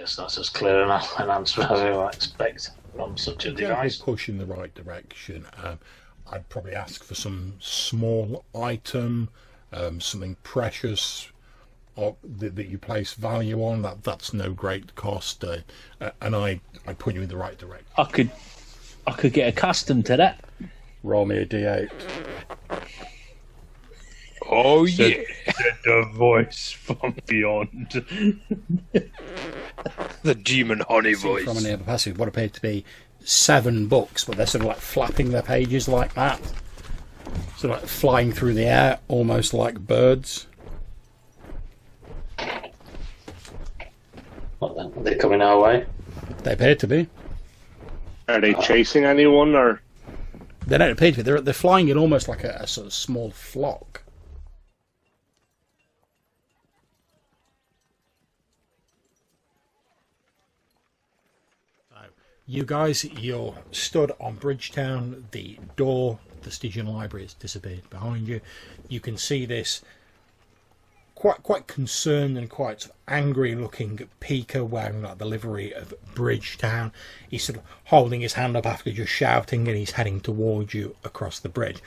guess that's as clear an answer as I expect from such a device. Push in the right direction. I'd probably ask for some small item, something precious, or that you place value on. That's no great cost, and I put you in the right direction. I could get accustomed to that. Roll me a d8. Oh yeah, the voice from beyond. The demon honey voice. From a nearby passage, what appeared to be 7 books, but they're sort of like flapping their pages like that, sort of like flying through the air, almost like birds. What then? Are they coming our way? They appear to be. Are they chasing anyone, or they don't appear to be? They're flying in almost like a sort of small flock. You guys, you're stood on Bridgetown. The door, the Stygian Library, has disappeared behind you. You can see this quite concerned and quite sort of angry-looking Peaker wearing like the livery of Bridgetown. He's sort of holding his hand up after just shouting, and he's heading towards you across the bridge.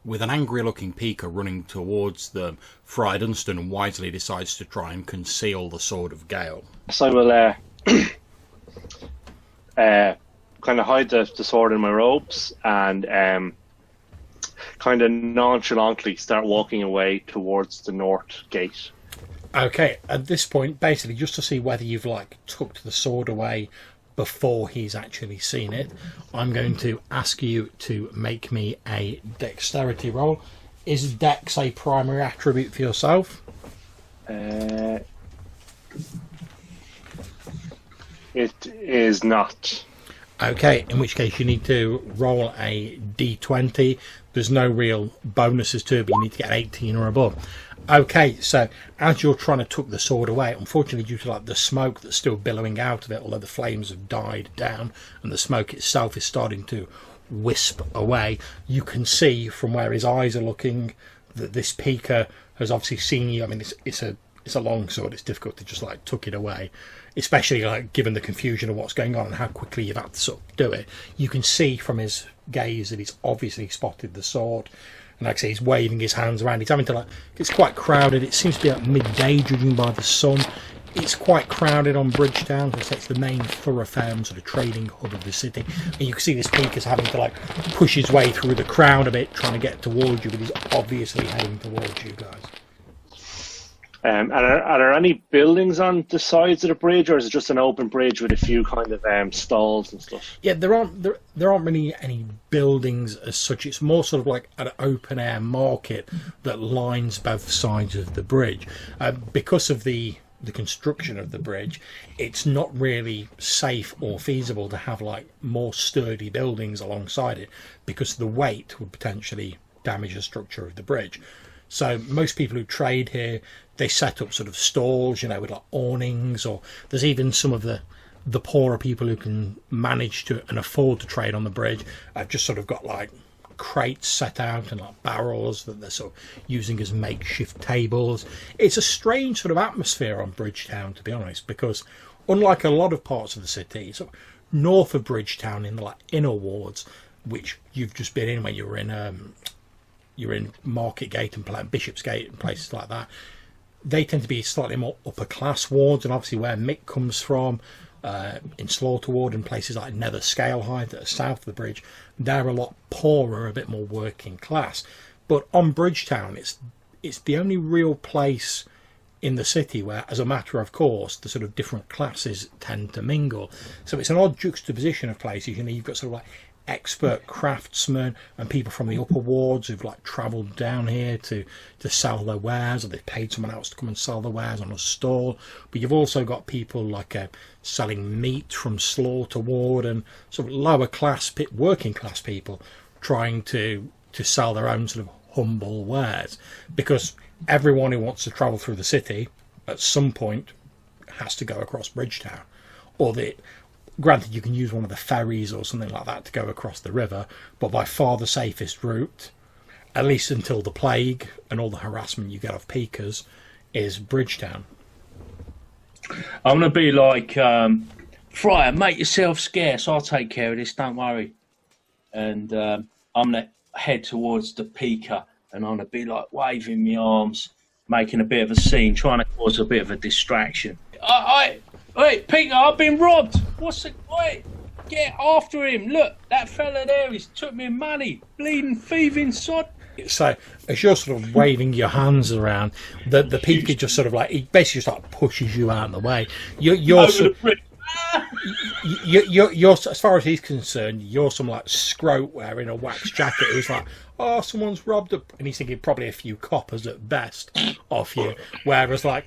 With an angry-looking Peaker running towards them, Friar Dunstan wisely decides to try and conceal the sword of Gale. so I will kind of hide the sword in my robes and kind of nonchalantly start walking away towards the north gate. Okay, at this point, basically just to see whether you've like tucked the sword away before he's actually seen it, I'm going to ask you to make me a dexterity roll. Is dex a primary attribute for yourself? It is not. Okay, in which case you need to roll a d20. There's no real bonuses to it, but you need to get an 18 or above. Okay, so as you're trying to tuck the sword away, unfortunately due to like the smoke that's still billowing out of it, although the flames have died down and the smoke itself is starting to wisp away, you can see from where his eyes are looking that this Peaker has obviously seen you. I mean, it's a long sword. It's difficult to just like tuck it away, especially like given the confusion of what's going on and how quickly you've had to sort of do it. You can see from his gaze that he's obviously spotted the sword, and like I say, he's waving his hands around. He's having to like, it's quite crowded. It seems to be at midday, judging by the sun. It's quite crowded on Bridgetown, because it's the main thoroughfare and sort of trading hub of the city. And you can see this Peaker's having to like push his way through the crowd a bit, trying to get towards you, but he's obviously heading towards you guys. And are there any buildings on the sides of the bridge, or is it just an open bridge with a few kind of stalls and stuff? Yeah, there aren't really any buildings as such. It's more sort of like an open air market that lines both sides of the bridge. Because of the construction of the bridge, it's not really safe or feasible to have like more sturdy buildings alongside it, because the weight would potentially damage the structure of the bridge. So most people who trade here, they set up sort of stalls, you know, with like awnings, or there's even some of the poorer people who can manage to and afford to trade on the bridge have just sort of got like crates set out and like barrels that they're sort of using as makeshift tables. It's a strange sort of atmosphere on Bridgetown, to be honest, because unlike a lot of parts of the city, sort of north of Bridgetown in the like inner wards, which you've just been in when you were in Marketgate and Bishopsgate and places like that, they tend to be slightly more upper class wards, and obviously where Mick comes from, in Slaughter Ward and places like Nether Scalehigh that are south of the bridge, they're a lot poorer, a bit more working class. But on Bridgetown, it's the only real place in the city where, as a matter of course, the sort of different classes tend to mingle. So it's an odd juxtaposition of places. You know, you've got sort of like expert craftsmen and people from the upper wards who've like travelled down here to sell their wares, or they've paid someone else to come and sell their wares on a stall. But you've also got people like selling meat from Slaughter Ward, and sort of lower class, working class people trying to sell their own sort of humble wares, because everyone who wants to travel through the city at some point has to go across Bridgetown, or granted, you can use one of the ferries or something like that to go across the river, but by far the safest route, at least until the plague and all the harassment you get off Peakers, is Bridgetown. I'm gonna be like, Friar, make yourself scarce. I'll take care of this. Don't worry. And I'm gonna head towards the Pika, and I'm gonna be like waving my arms, making a bit of a scene, trying to cause a bit of a distraction. Wait, Pika, I've been robbed. Wait, get after him. Look, that fella there, he's took me money. Bleeding, thieving sod. So as you're sort of waving your hands around, the Pika just sort of like, he basically just like pushes you out of the way. You're as far as he's concerned, you're some like scrote wearing a wax jacket who's like, oh, someone's robbed up, and he's thinking probably a few coppers at best off you. Whereas like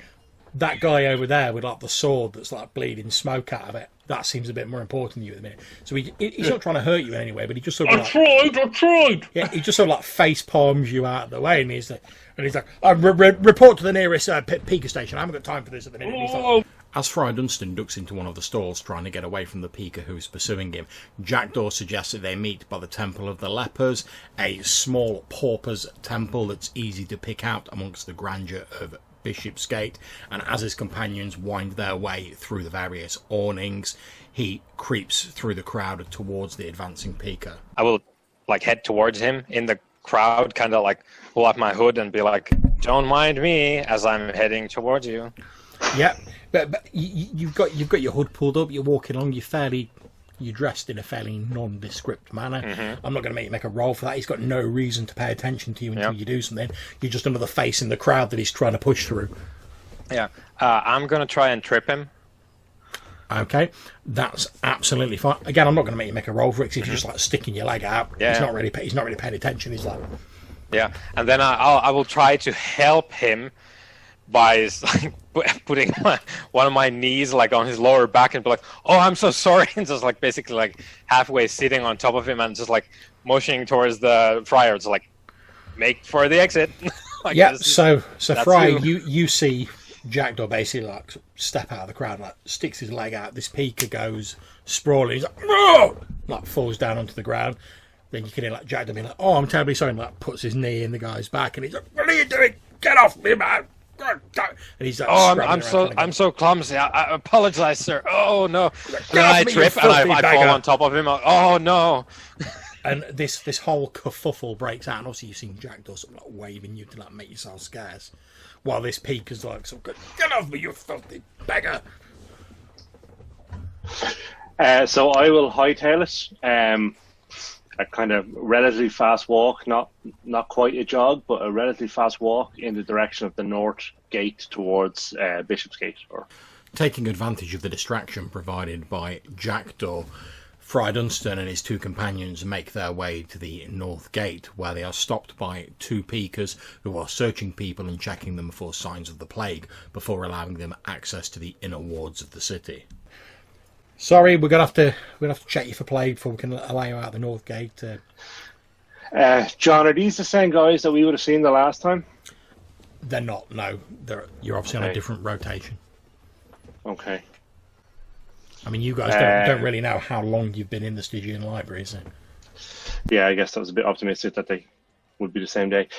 that guy over there with like the sword that's like bleeding smoke out of it, that seems a bit more important to you at the minute. So he's not trying to hurt you in any way, but he just sort of I tried. Yeah, he just sort of like face palms you out of the way, and he's like, report to the nearest Pika station. I haven't got time for this at the minute. And he's like, as Friar Dunstan ducks into one of the stalls trying to get away from the Pika who's pursuing him, Jackdaw suggests that they meet by the Temple of the Lepers, a small pauper's temple that's easy to pick out amongst the grandeur of Bishopsgate, and as his companions wind their way through the various awnings, he creeps through the crowd towards the advancing Pika. I will like head towards him in the crowd, kind of like pull up my hood and be like, don't mind me as I'm heading towards you. Yeah, but you've got your hood pulled up, you're walking along, you're dressed in a fairly nondescript manner. Mm-hmm. I'm not going to make you make a roll for that. He's got no reason to pay attention to you until you do something. You're just another face in the crowd that he's trying to push through. Yeah, I'm going to try and trip him. Okay, that's absolutely fine. Again, I'm not going to make you make a roll for it, because if you're just like sticking your leg out, he's not really paying attention. He's like, yeah, and then I will try to help him by like putting one of my knees like on his lower back and be like, oh, I'm so sorry, and just like basically like halfway sitting on top of him and just like motioning towards the friar. It's like, make for the exit. Like, yeah, so Friar, you see Jackdaw basically like step out of the crowd, like sticks his leg out. This Pika goes sprawling. He's like, "Oh!" Like falls down onto the ground. Then you can hear like Jackdaw being like, "Oh, I'm terribly sorry," and like puts his knee in the guy's back, and he's like, "What are you doing? Get off me, man!" And he's like, I'm so clumsy. I apologize, sir. Oh no! And then I trip and I fall on top of him. Oh no! And this whole kerfuffle breaks out, and obviously you've seen Jackdaw sort of like waving you to like make yourself scarce, while this Pika's like, "So get off me, you filthy beggar!" So I will hightail it. A kind of relatively fast walk, not quite a jog, but a relatively fast walk in the direction of the north gate towards Bishopsgate. Taking advantage of the distraction provided by Jackdaw, Friar Dunstan and his two companions make their way to the north gate, where they are stopped by two Pikas who are searching people and checking them for signs of the plague before allowing them access to the inner wards of the city. Sorry, we're gonna have to check you for plague before we can allow you out the north gate. John, are these the same guys that we would have seen the last time? They're not. No, you're obviously on a different rotation. Okay. I mean, you guys don't really know how long you've been in the Stygian library, is it? Yeah, I guess that was a bit optimistic that they would be the same day.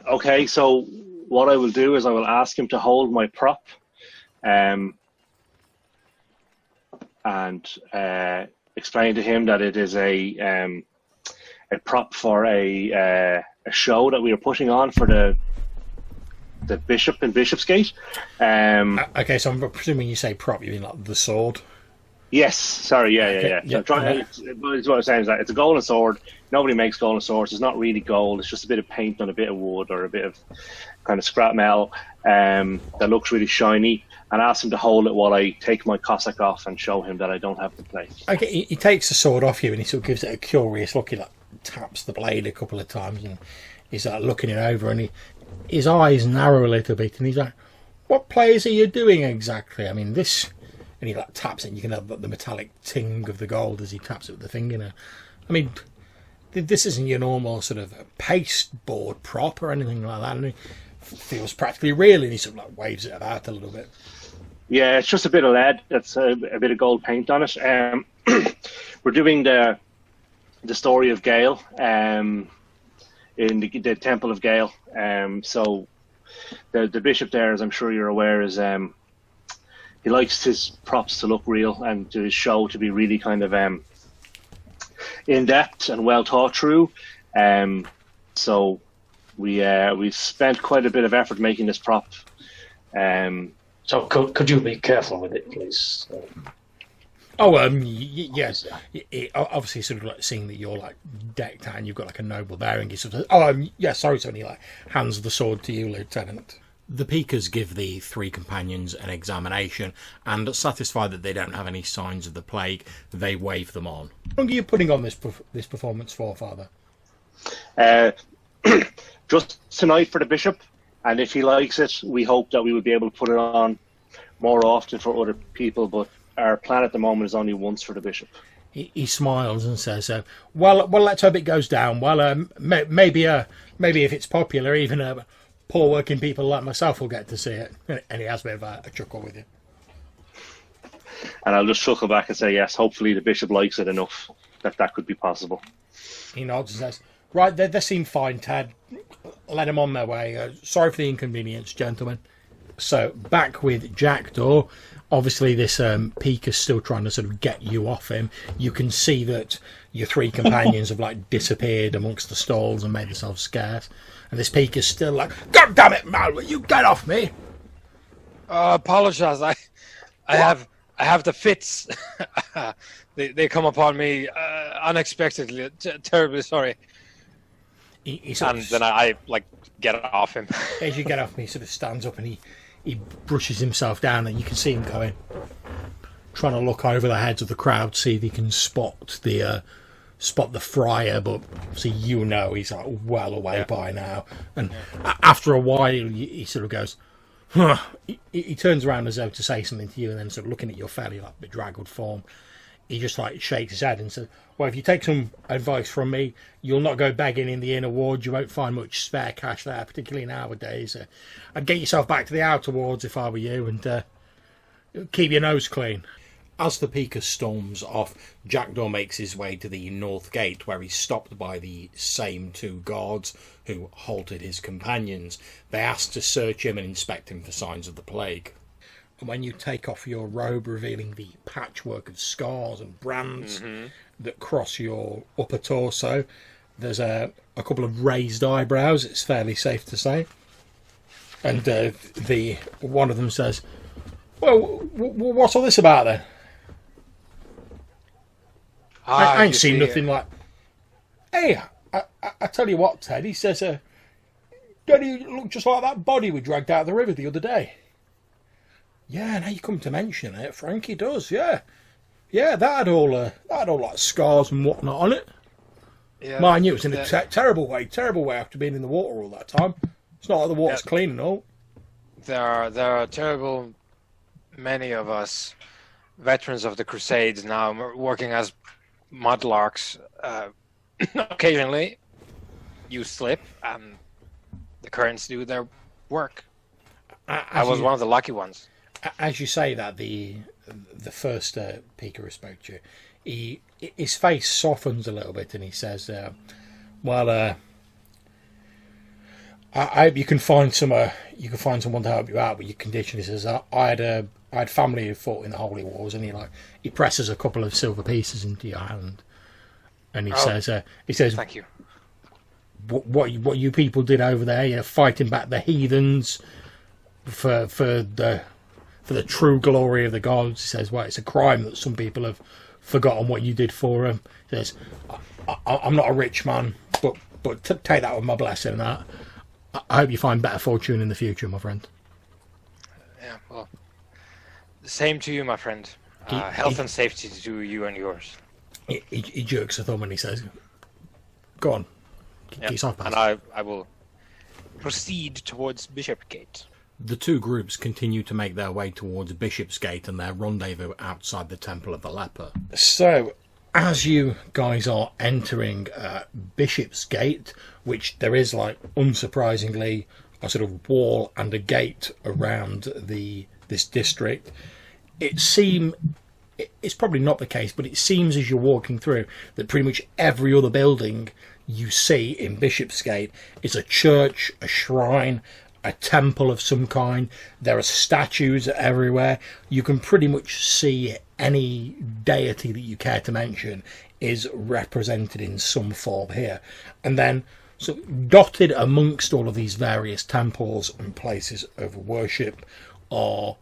Okay, so what I will do is I will ask him to hold my prop. And explain to him that it is a prop for a show that we are putting on for the bishop in Bishopsgate. Okay, so I'm presuming you say prop, you mean like the sword? Yes, sorry, yeah. Yeah, What I'm saying is that it's a golden sword. Nobody makes golden swords. It's not really gold. It's just a bit of paint on a bit of wood or a bit of kind of scrap metal that looks really shiny. And ask him to hold it while I take my Cossack off and show him that I don't have the plague. Okay, he takes the sword off you and he sort of gives it a curious look. He like taps the blade a couple of times and he's like looking it over, and his eyes narrow a little bit, and he's like, "What plays are you doing exactly? I mean, this..." And he like taps it, and you can have the metallic ting of the gold as he taps it with the fingernail. I mean, this isn't your normal sort of pasteboard prop or anything like that. And it feels practically real, and he sort of like waves it about a little bit. Yeah, it's just a bit of lead. That's a bit of gold paint on it. We're doing the story of Gale in the Temple of Gale. So the bishop there, as I'm sure you're aware, is he likes his props to look real and to his show to be really kind of in depth and well thought through. So we spent quite a bit of effort making this prop. So could you be careful with it, please? Yes. Obviously, sort of like seeing that you're like decked out and you've got like a noble bearing, he sort of sorry, Tony, like hands the sword to you, Lieutenant. The Peakers give the three companions an examination, and satisfied that they don't have any signs of the plague, they wave them on. How long are you putting on this performance for, Father? Just tonight for the bishop, and if he likes it, we hope that we would be able to put it on more often for other people, but our plan at the moment is only once for the bishop. He smiles and says, well, let's hope it goes down. Well, maybe if it's popular, even poor working people like myself will get to see it. And he has a bit of a chuckle with you. And I'll just chuckle back and say, yes, hopefully the bishop likes it enough that could be possible. He nods and says, right, they seem fine, Ted. Let them on their way. Sorry for the inconvenience, gentlemen. So, back with Jackdaw. Obviously, this Peak is still trying to sort of get you off him. You can see that your three companions have like disappeared amongst the stalls and made themselves scarce. And this Peak is still like, God damn it, Mal, will you get off me? Apologize. I have the fits. they come upon me unexpectedly. Terribly sorry. And then I like get off him. As you get off him, he sort of stands up and he brushes himself down, and you can see him going, trying to look over the heads of the crowd, see if he can spot the friar, but see, he's like well away by now. And after a while, he sort of goes, huh. He turns around as though to say something to you, and then sort of looking at your fairly like bedraggled form, he just like shakes his head and says, well, if you take some advice from me, you'll not go begging in the inner wards. You won't find much spare cash there, particularly nowadays. I'd get yourself back to the outer wards if I were you, and keep your nose clean. As the Peaker storms off, Jackdaw makes his way to the north gate, where he's stopped by the same two guards who halted his companions. They ask to search him and inspect him for signs of the plague. And when you take off your robe, revealing the patchwork of scars and brands that cross your upper torso, there's a couple of raised eyebrows, it's fairly safe to say. And the one of them says, well, what's all this about then? I ain't seen nothing like... Hey, I tell you what, Ted, he says, don't you look just like that body we dragged out of the river the other day? Yeah, now you come to mention it, Frankie does, yeah. Yeah, that had all like scars and whatnot on it. Yeah, mind you, it was in a terrible way after being in the water all that time. It's not like the water's clean and all. There are terrible many of us veterans of the Crusades now working as mudlarks. Occasionally, you slip and the currents do their work. I was one of the lucky ones. As you say that, the first Peaker who spoke to you, his face softens a little bit and he says, I hope you can find someone to help you out with your condition. He says, I had family who fought in the Holy Wars, and he presses a couple of silver pieces into your hand, and he says, thank you. What you people did over there, fighting back the heathens for the true glory of the gods. He says, well, it's a crime that some people have forgotten what you did for them. He says, I'm not a rich man, but take that with my blessing. That I hope you find better fortune in the future, my friend. Yeah, well, the same to you, my friend. Health and safety to you and yours. He jerks a thumb and he says, go on. Yep. And I will proceed towards Bishopgate. The two groups continue to make their way towards Bishopsgate and their rendezvous outside the Temple of the Leper. So, as you guys are entering Bishopsgate, which there is, like, unsurprisingly, a sort of wall and a gate around this district, it's probably not the case, but it seems as you're walking through that pretty much every other building you see in Bishopsgate is a church, a shrine, a temple of some kind. There are statues everywhere. You can pretty much see any deity that you care to mention is represented in some form here. And then, so dotted amongst all of these various temples and places of worship are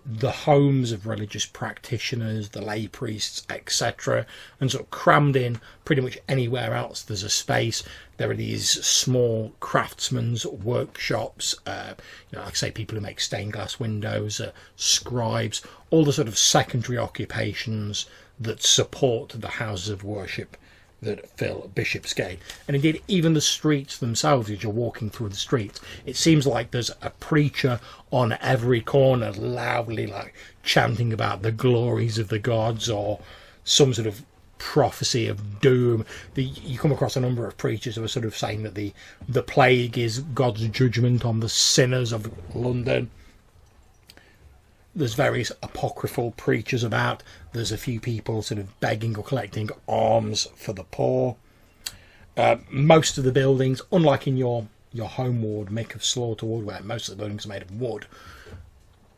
the homes of religious practitioners, the lay priests, etc. And sort of crammed in pretty much anywhere else there's a space. There are these small craftsmen's workshops, like I say, people who make stained glass windows, scribes, all the sort of secondary occupations that support the houses of worship that fill Bishopsgate. And indeed, even the streets themselves, as you're walking through the streets, it seems like there's a preacher on every corner loudly like chanting about the glories of the gods or some sort of prophecy of doom. You come across a number of preachers who are sort of saying that the plague is God's judgment on the sinners of London. There's various apocryphal preachers about. There's a few people sort of begging or collecting alms for the poor. Most of the buildings, unlike in your home ward, Mick of Slaughter Ward, where most of the buildings are made of wood,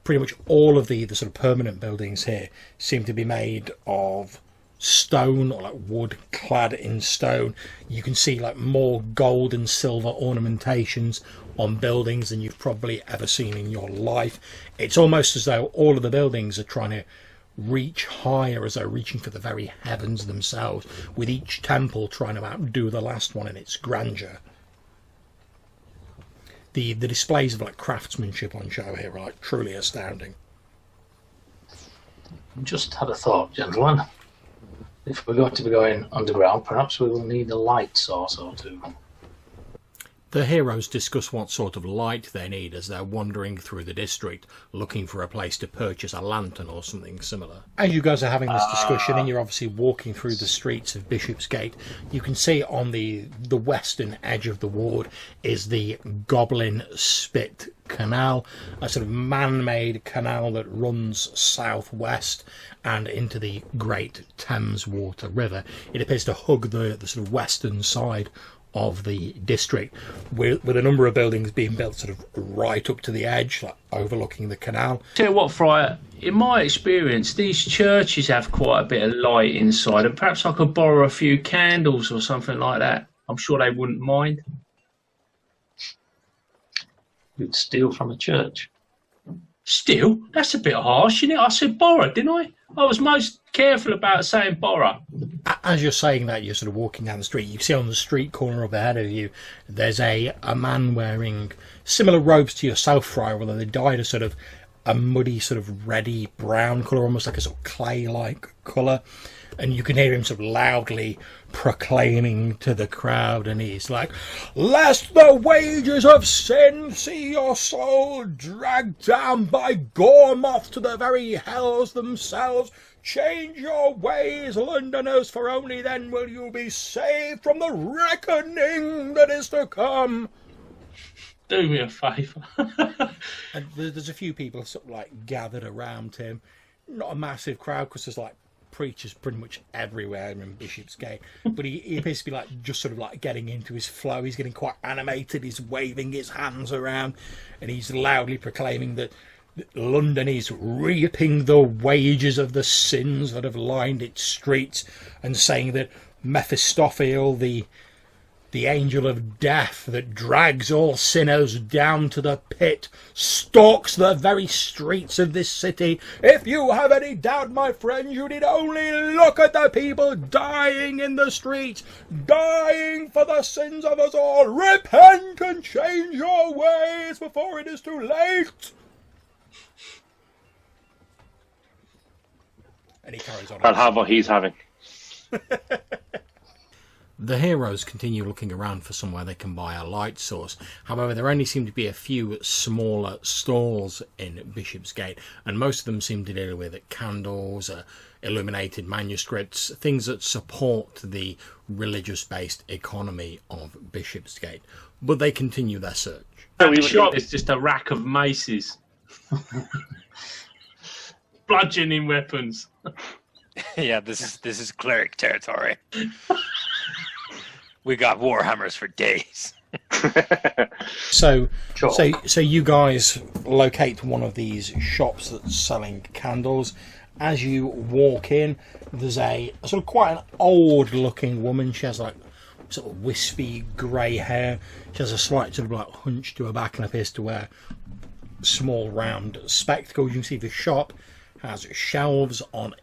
pretty much all of the sort of permanent buildings here seem to be made of stone or like wood clad in stone. You can see like more gold and silver ornamentations on buildings than you've probably ever seen in your life. It's almost as though all of the buildings are trying to reach higher, as though reaching for the very heavens themselves, with each temple trying to outdo the last one in its grandeur. The displays of like craftsmanship on show here are like truly astounding. Just had a thought, gentlemen. If we're going to be going underground, perhaps we will need a light source or two. The heroes discuss what sort of light they need as they're wandering through the district, looking for a place to purchase a lantern or something similar. As you guys are having this discussion and you're obviously walking through the streets of Bishopsgate, you can see on the western edge of the ward is the Goblin Spit Canal, a sort of man-made canal that runs southwest and into the Great Thames Water River. It appears to hug the sort of western side of the district, with a number of buildings being built sort of right up to the edge, like overlooking the canal. Tell you what, Friar, in my experience, these churches have quite a bit of light inside, and perhaps I could borrow a few candles or something like that. I'm sure they wouldn't mind. You'd steal from a church. Steal? That's a bit harsh, isn't it? I said borrow, didn't I? I was most careful about saying borrow. As you're saying that, you're sort of walking down the street. You see on the street corner up ahead of you, there's a man wearing similar robes to yourself, Friar, although they dyed a sort of a muddy, sort of reddy brown colour, almost like a sort of clay-like colour. And you can hear him sort of loudly proclaiming to the crowd, and he's like, "Lest the wages of sin see your soul dragged down by Gormoth to the very hells themselves, change your ways, Londoners, for only then will you be saved from the reckoning that is to come." Do me a favour. And there's a few people sort of like gathered around him. Not a massive crowd, because there's like preachers pretty much everywhere in Bishopsgate, but he appears to be like just sort of like getting into his flow. He's getting quite animated, he's waving his hands around, and he's loudly proclaiming that London is reaping the wages of the sins that have lined its streets, and saying that Mephistopheles, the angel of death that drags all sinners down to the pit, stalks the very streets of this city. If you have any doubt, my friend, you need only look at the people dying in the streets, dying for the sins of us all. Repent and change your ways before it is too late. And he carries on. I'll have what he's having. The heroes continue looking around for somewhere they can buy a light source. However, there only seem to be a few smaller stalls in Bishopsgate, and most of them seem to deal with candles, illuminated manuscripts, things that support the religious-based economy of Bishopsgate. But they continue their search. The shop is just a rack of maces. Bludgeoning weapons. Yeah, this is cleric territory. We got warhammers for days. So, Sure. so you guys locate one of these shops that's selling candles. As you walk in, there's a sort of quite an old-looking woman. She has like sort of wispy grey hair. She has a slight sort of like hunch to her back and appears to wear small round spectacles. You can see the shop has shelves on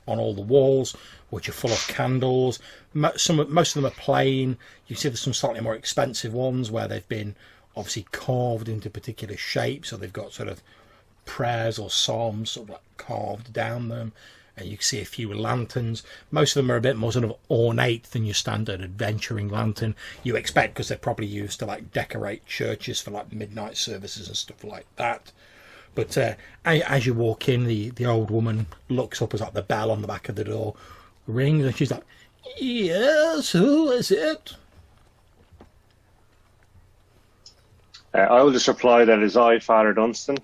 all the walls, which are full of candles. Most of them are plain. You see there's some slightly more expensive ones where they've been obviously carved into particular shapes, so they've got sort of prayers or psalms sort of like carved down them. And you can see a few lanterns. Most of them are a bit more sort of ornate than your standard adventuring lantern you expect, because they're probably used to like decorate churches for like midnight services and stuff like that. But as you walk in, the old woman looks up as like the bell on the back of the door rings, and she's like, "Yes, who is it?" I will just reply that is I, Father Dunstan,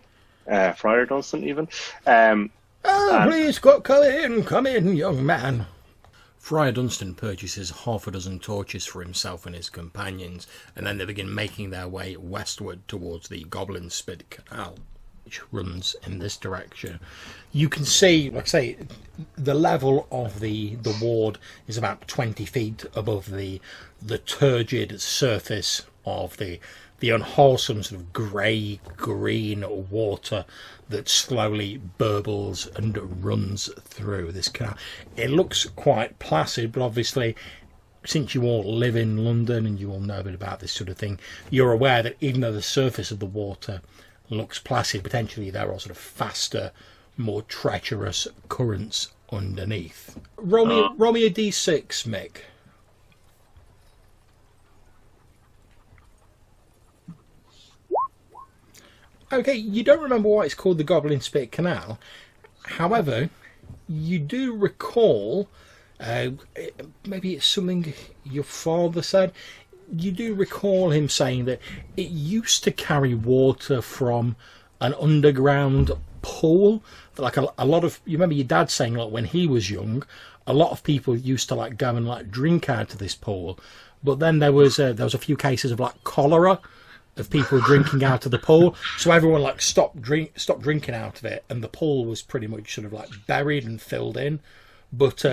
Friar Dunstan even. Please come in, young man. Friar Dunstan purchases half a dozen torches for himself and his companions, and then they begin making their way westward towards the Goblin Spit Canal, which runs in this direction. You can see, like I say, the level of the ward is about 20 feet above the turgid surface of the unwholesome sort of grey-green water that slowly burbles and runs through this canal. It looks quite placid, but obviously, since you all live in London and you all know a bit about this sort of thing, you're aware that even though the surface of the water looks placid, potentially there are sort of faster, more treacherous currents underneath. Roll me a d6, Mick. Okay, you don't remember why it's called the Goblin Spit Canal. However, you do recall, maybe it's something your father said, you do recall him saying that it used to carry water from an underground pool. Like a lot of, you remember your dad saying, like when he was young, a lot of people used to like go and like drink out of this pool. But then there was a few cases of like cholera, of people drinking out of the pool, so everyone like stopped drinking out of it, and the pool was pretty much sort of like buried and filled in. But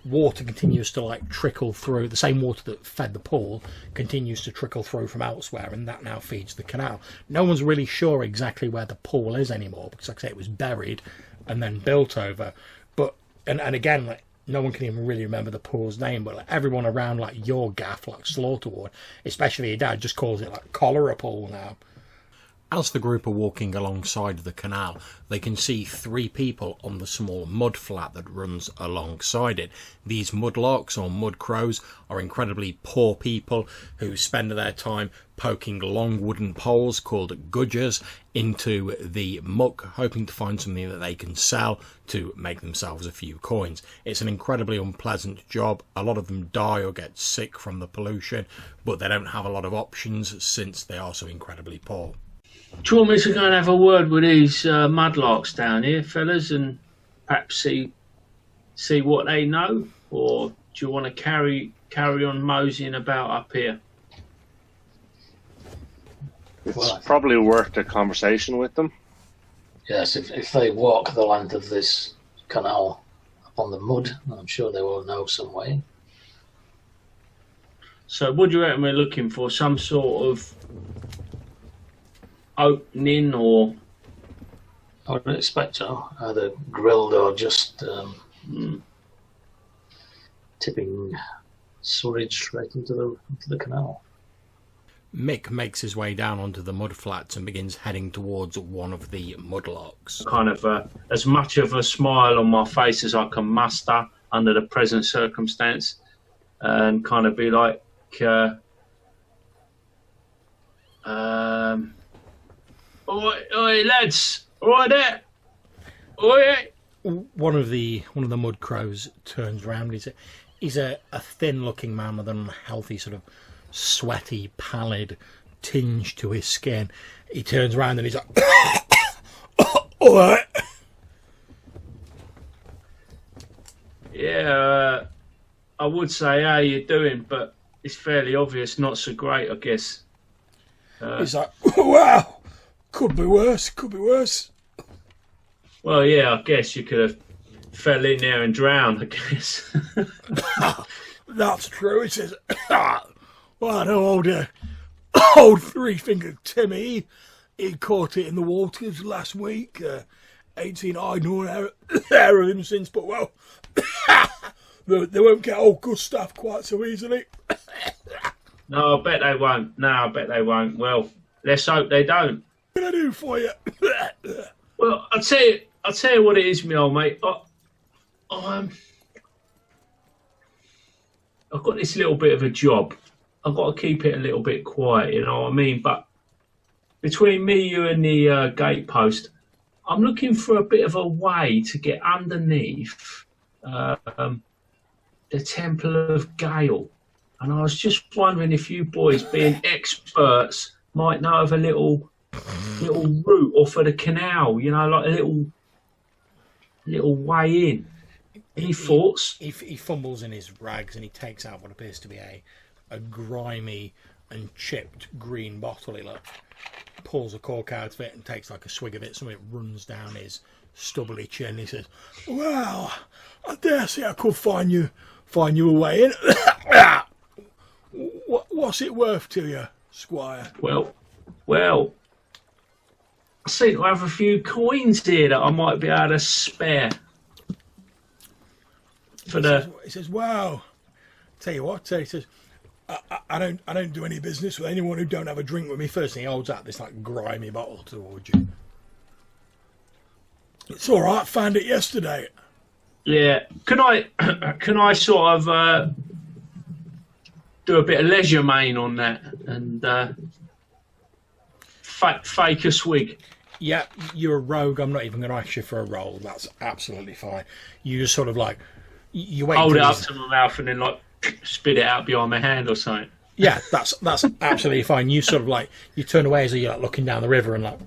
water continues to like trickle through. The same water that fed the pool continues to trickle through from elsewhere, and that now feeds the canal. No one's really sure exactly where the pool is anymore, because like I say, it was buried and then built over. But and again, like, no one can even really remember the pool's name, but like, everyone around like your gaff, like Slaughterwood, especially your dad, just calls it like Cholera Pool now. As the group are walking alongside the canal, they can see three people on the small mud flat that runs alongside it. These mudlarks or mud crows are incredibly poor people who spend their time poking long wooden poles called gudgers into the muck, hoping to find something that they can sell to make themselves a few coins. It's an incredibly unpleasant job. A lot of them die or get sick from the pollution, but they don't have a lot of options since they are so incredibly poor. Do you want me to go and have a word with these mudlarks down here, fellas, and perhaps see what they know? Or do you want to carry on moseying about up here? It's probably worth a conversation with them. Yes, if they walk the length of this canal upon the mud, I'm sure they will know some way. So what do you reckon we're looking for? Some sort of opening, or I would expect so, either grilled or just tipping sewage straight into the canal. Mick makes his way down onto the mud flats and begins heading towards one of the mudlarks. Kind of as much of a smile on my face as I can muster under the present circumstance, and kind of be like, Oi, lads! Oi there! Oi! One of the mud crows turns round. He's a thin-looking man with an unhealthy, sort of sweaty, pallid tinge to his skin. He turns round and he's like, "All right." Yeah, I would say how you doing, but it's fairly obvious, not so great, I guess. He's like, wow, could be worse, could be worse. Well, yeah, I guess you could have fell in there and drowned, I guess. That's true. He says, well, I know old three-fingered Timmy, he caught it in the waters last week. Ain't seen I nor hair of him since, but well, they won't get old Gustav quite so easily. No, I bet they won't. No, I bet they won't. Well, let's hope they don't. What can I do for you? Well, I'll tell you what it is, my old mate. I've got this little bit of a job. I've got to keep it a little bit quiet, you know what I mean? But between me, you, and the gatepost, I'm looking for a bit of a way to get underneath the Temple of Gale. And I was just wondering if you boys, being experts, might know of a little route off of the canal, you know, like a little way in. Any thoughts? He fumbles in his rags and he takes out what appears to be a grimy and chipped green bottle. He pulls a cork out of it and takes like a swig of it. Something runs down his stubbly chin. He says, "Well, I dare say I could find you a way in. What's it worth to you, Squire?" Well, I seem to have a few coins here that I might be able to spare. He says, "Well, tell you what," he says, I don't do any business with anyone who don't have a drink with me first. And he holds out this like grimy bottle towards you. It's all right. Found it yesterday. Yeah. Can I sort of do a bit of leisure main on that and fake a swig? Yeah, you're a rogue. I'm not even going to ask you for a roll. That's absolutely fine. You just sort of like you wait. Hold it up to my mouth and then like spit it out behind my hand or something. Yeah, that's absolutely fine. You sort of like you turn away as you're like looking down the river and like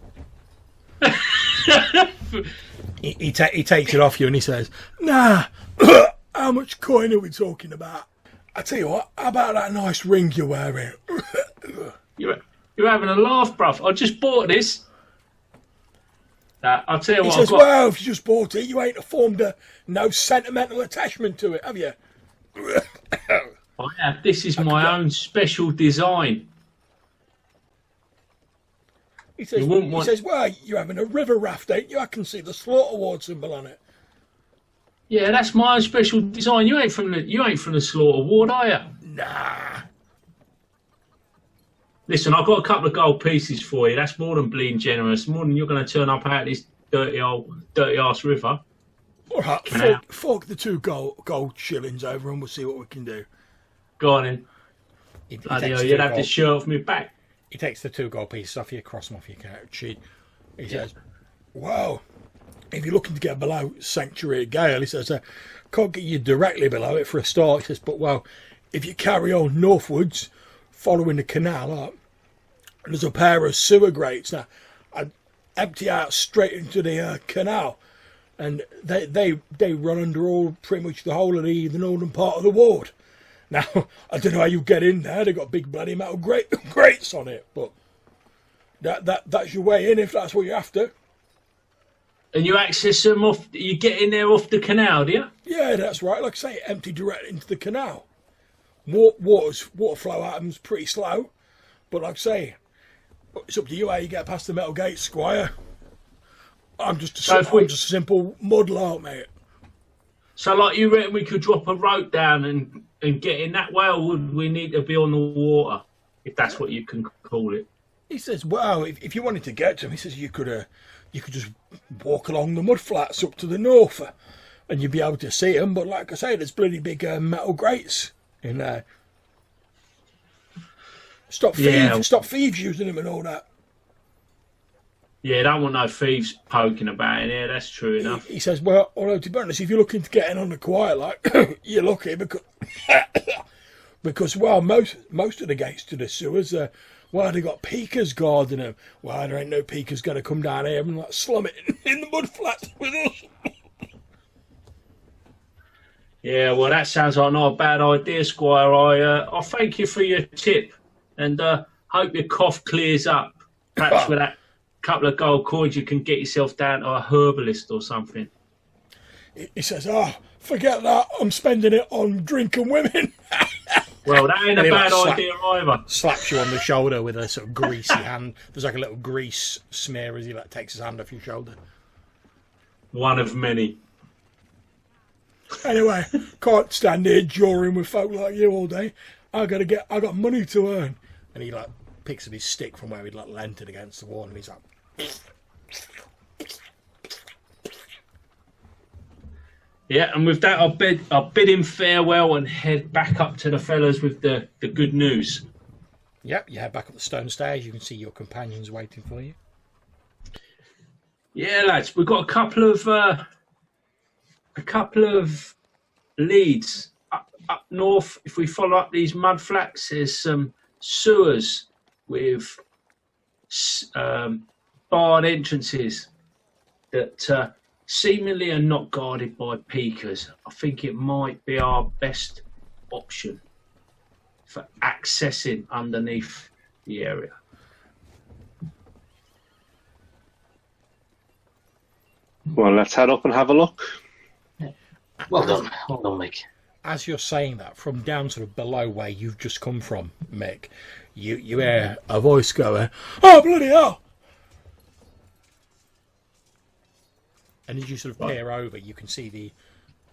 he takes it off you and he says, "Nah, how much coin are we talking about? I tell you what, how about that nice ring you're wearing?" You're having a laugh, bruv. I just bought this. I'll tell you what. He says, "Well, if you just bought it, you ain't formed no sentimental attachment to it, have you?" I have. This is my own special design. He says, "Well, you're having a river raft, ain't you? I can see the slaughter ward symbol on it." Yeah, that's my own special design. You ain't from the slaughter ward, are you? Nah. Listen, I've got a couple of gold pieces for you. That's more than bleeding generous. More than you're going to turn up out this dirty ass river. All right, fork the 2 gold shillings over and we'll see what we can do. Go on in. Bloody hell, you'd have this shirt off me back. He takes the 2 gold pieces off you, cross them off your couch sheet. He says, "Well, if you're looking to get below Sanctuary Gale," he says, "can't get you directly below it for a start." He says, "But, well, if you carry on northwards, following the canal up, there's a pair of sewer grates. Now, I'd empty out straight into the canal, and they run under pretty much the whole of the northern part of the ward. Now, I don't know how you get in there. They've got big bloody metal grates on it, but that's your way in if that's what you're after." And you access them off. You get in there off the canal, do you? Yeah, that's right. Like I say, empty direct into the canal. Water flow out of them's pretty slow, but like I say, it's up to you how you get past the metal gate, Squire. I'm just a simple mudlark, mate. So, like, you reckon we could drop a rope down and get in that way, or would we need to be on the water, if that's what you can call it? He says, "Well, if you wanted to get to him," he says, you could just walk along the mud flats up to the north, and you'd be able to see them. But like I say, there's bloody big metal grates in there. Stop thieves using them and all that. Yeah, don't want no thieves poking about in here. That's true enough. He says, "Well, although to be honest, if you're looking to get in on the quiet, like you're lucky because well, most of the gates to the sewers, they got peekers guarding them. Well, there ain't no peekers going to come down here and like slum it in the mud flats with us." Yeah, well, that sounds like not a bad idea, Squire. I thank you for your tip, and hope your cough clears up. Perhaps with that couple of gold coins, you can get yourself down to a herbalist or something. He says, forget that. I'm spending it on drinking women. Well, that ain't a bad idea either. Slaps you on the shoulder with a sort of greasy hand. There's like a little grease smear as he takes his hand off your shoulder. One of many. Anyway, can't stand here jawing with folk like you all day. I got money to earn. And he picks up his stick from where he'd leant it against the wall, and he's like, yeah. And with that, I'll bid him farewell and head back up to the fellas with the good news. Yep, you head back up the stone stairs. You can see your companions waiting for you. Yeah, lads, we've got a couple of leads up north. If we follow up these mud flats, there's some sewers with barred entrances that seemingly are not guarded by peakers. I think it might be our best option for accessing underneath the area. Well, let's head up and have a look. Well done, Mick. As you're saying that, from down sort of below where you've just come from, Mick, you hear a voice going, "Oh, bloody hell!" And as you sort of peer over, you can see the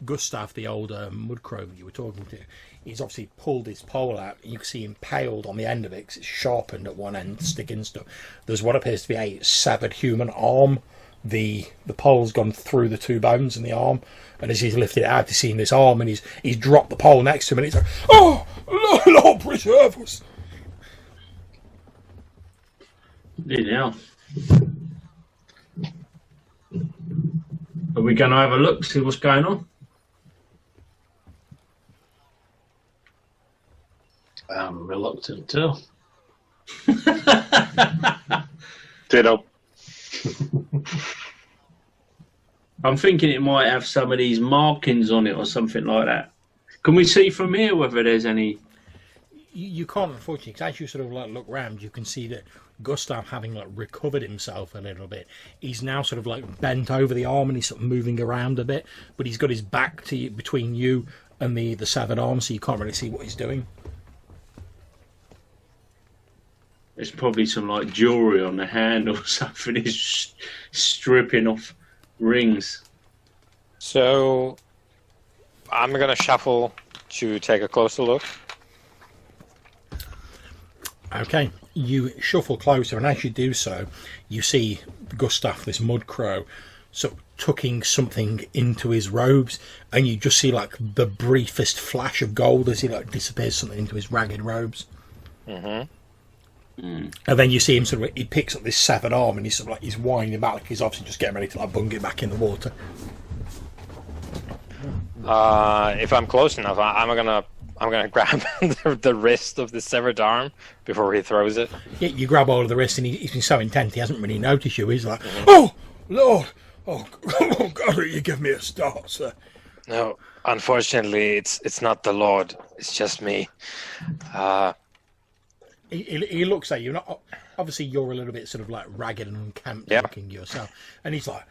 Gustav, the old mudcrow that you were talking to. He's obviously pulled his pole out, and you can see impaled on the end of it, 'cause it's sharpened at one end, sticking stuff. There's what appears to be a severed human arm. The pole's gone through the two bones in the arm, and as he's lifted it out, he's seen this arm, and he's dropped the pole next to him, and he's like, "Oh, Lord preserve us!" Yeah. Are we going to have a look, see what's going on? I'm reluctant to. Ditto. I'm thinking it might have some of these markings on it or something like that. Can we see from here whether there's any? You can't, unfortunately, because as you sort of look round, you can see that Gustav, having recovered himself a little bit, he's now sort of bent over the arm, and he's sort of moving around a bit, but he's got his back to you, between you and the severed arm, so you can't really see what he's doing. There's probably some jewellery on the hand or something. He's stripping off rings. So I'm gonna shuffle to take a closer look. Okay, you shuffle closer, and as you do so, you see Gustav, this mud crow, sort of tucking something into his robes, and you just see the briefest flash of gold as he disappears something into his ragged robes. Mm-hmm. And then you see him he picks up this severed arm, and he's he's winding back, like he's obviously just getting ready to bung it back in the water. If I'm close enough, I'm gonna grab the wrist of the severed arm before he throws it. Yeah, you grab hold of the wrist, and he's been so intent he hasn't really noticed you. He's like, "Oh Lord, oh God, you give me a start, sir." No, unfortunately, it's not the Lord. It's just me. He looks at you. Obviously, you're a little bit sort of ragged and unkempt looking yourself, and he's like,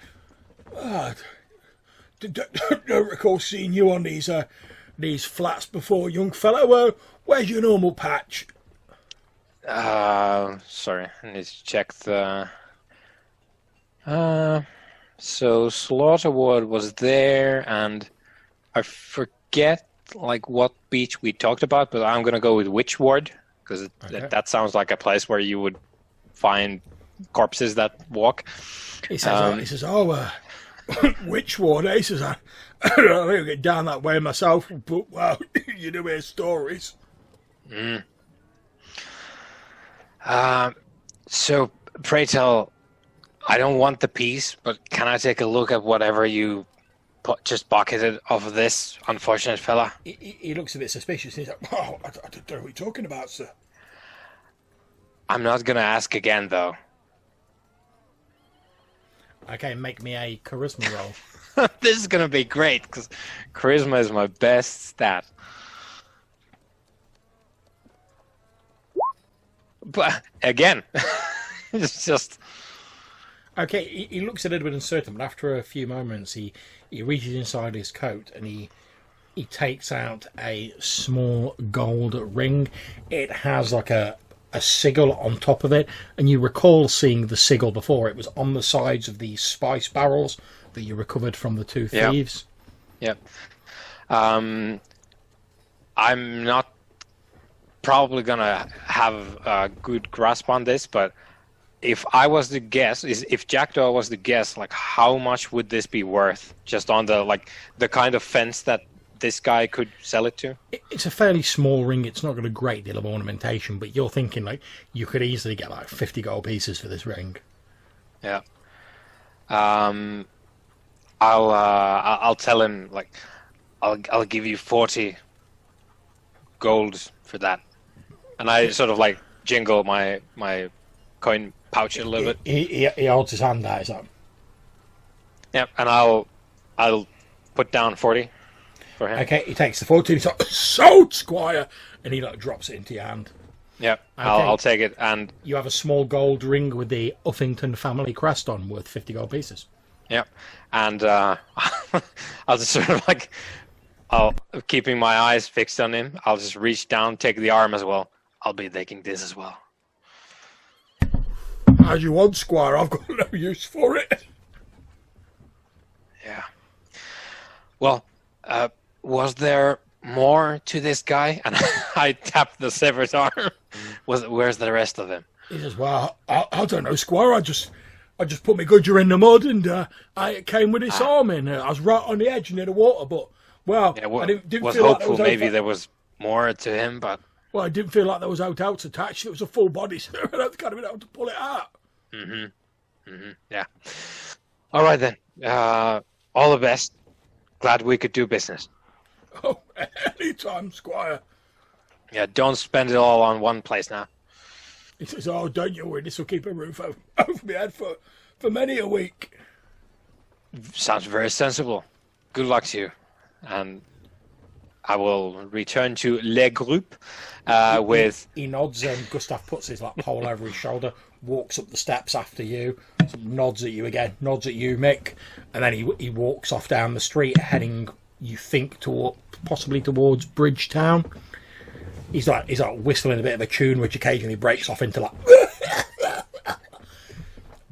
"Don't recall seeing you on these flats before, young fellow. Where's your normal patch?" Sorry, I need to check the. So Slaughterwood was there, and I forget what beach we talked about, but I'm gonna go with Witchward. Because that sounds like a place where you would find corpses that walk. He says, "Which ward?" He says, "I don't get down that way myself, but well, you do hear stories." So, pray tell, I don't want the piece, but can I take a look at whatever you just bucketed of this unfortunate fella? He looks a bit suspicious. He's like, "Oh, I don't know what you're talking about, sir." I'm not going to ask again, though. Okay, make me a charisma roll. This is gonna be great because charisma is my best stat. But again, it's just Okay, he looks a little bit uncertain, but after a few moments, he reaches inside his coat and he takes out a small gold ring. It has like a sigil on top of it, and you recall seeing the sigil before. It was on the sides of the spice barrels that you recovered from the two thieves. Yep. I'm not probably gonna have a good grasp on this, but if I was to guess, if Jackdaw was to guess, like how much would this be worth, just on the kind of fence that this guy could sell it to? It's a fairly small ring. It's not got a great deal of ornamentation, but you're thinking like you could easily get like 50 gold pieces for this ring. Yeah. I'll tell him like I'll give you 40 gold for that, and I sort of like jingle my coin pouch a little bit. He holds his hand out. He's like, Yep, and I'll put down 40 for him. okay, he takes the 40. He's like, sold, squire, and he like drops it into your hand. Yep, Okay. I'll take it, and You have a small gold ring with the Uffington family crest on, worth 50 gold pieces. yep, and I'll just sort of like, keeping my eyes fixed on him, I'll just reach down, take the arm as well. I'll be taking this as well. As you want, squire. I've got no use for it. Yeah. Well, was there more to this guy? And I tapped the severed arm. Where's the rest of him? He says, well, I don't know, squire. I just put my gudger in the mud and I came with this arm in. I was right on the edge near the water, but, well, Yeah, I didn't was feel like hopeful there was maybe there was more to him, but Well, I didn't feel like there was outs attached. It was a full body, so I don't kind of been able to pull it out. yeah. All right then. All the best. Glad we could do business. Oh, anytime, squire. Yeah, don't spend it all on one place now. He says, oh, don't you worry. This will keep a roof over my head for many a week. Sounds very sensible. Good luck to you. And I will return to Le Groupe with... He nods and Gustav puts his like pole over his shoulder, walks up the steps after you, nods at you again, nods at you, Mick, and then he walks off down the street, heading, you think, possibly towards Bridgetown. He's like whistling a bit of a tune, which occasionally breaks off into like...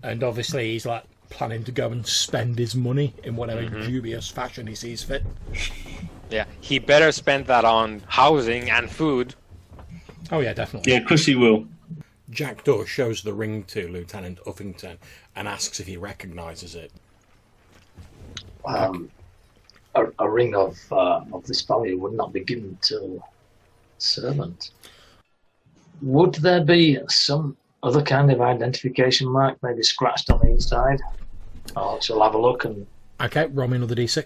And obviously he's like planning to go and spend his money in whatever dubious fashion he sees fit. Yeah, he better spend that on housing and food. Oh yeah, definitely. Yeah, of course he will. Jackdaw shows the ring to Lieutenant Uffington and asks if he recognises it. A ring of this value would not be given to servant. Would there be some other kind of identification mark, maybe scratched on the inside? Oh, shall have a look and... Okay, roll me another d6.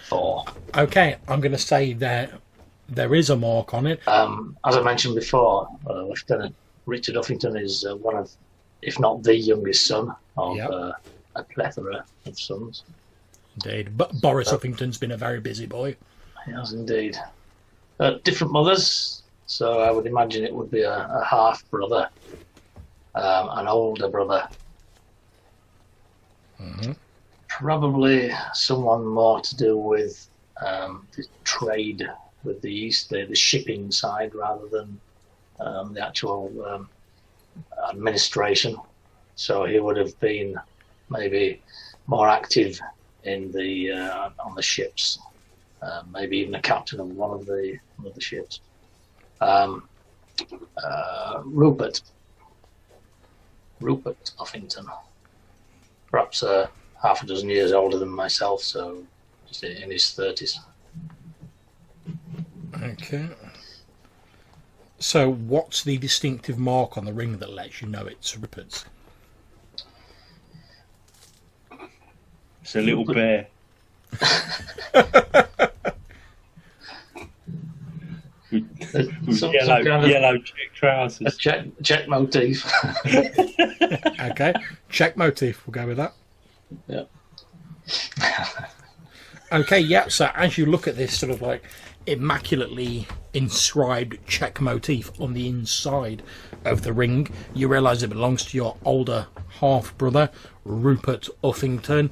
4. Okay, I'm going to say there is a mark on it. As I mentioned before, Lieutenant Richard Uffington is one of, if not the youngest son of a plethora of sons. Indeed. But Boris Uffington's been a very busy boy. He has indeed. Different mothers, so I would imagine it would be a half-brother, an older brother. Mm-hmm. Probably someone more to do with the trade with the East, the shipping side, rather than the actual administration. So he would have been maybe more active in the on the ships, maybe even a captain of one of the ships. Rupert Uffington, perhaps half a dozen years older than myself, so just in his 30s. Okay. So what's the distinctive mark on the ring that lets you know it's Rupert's? It's a little bear. with some kind of yellow check trousers. a check motif. Okay, check motif. We'll go with that. Yeah. Okay, yeah. So as you look at this sort of like immaculately inscribed check motif on the inside of the ring, you realise it belongs to your older half brother, Rupert Uffington.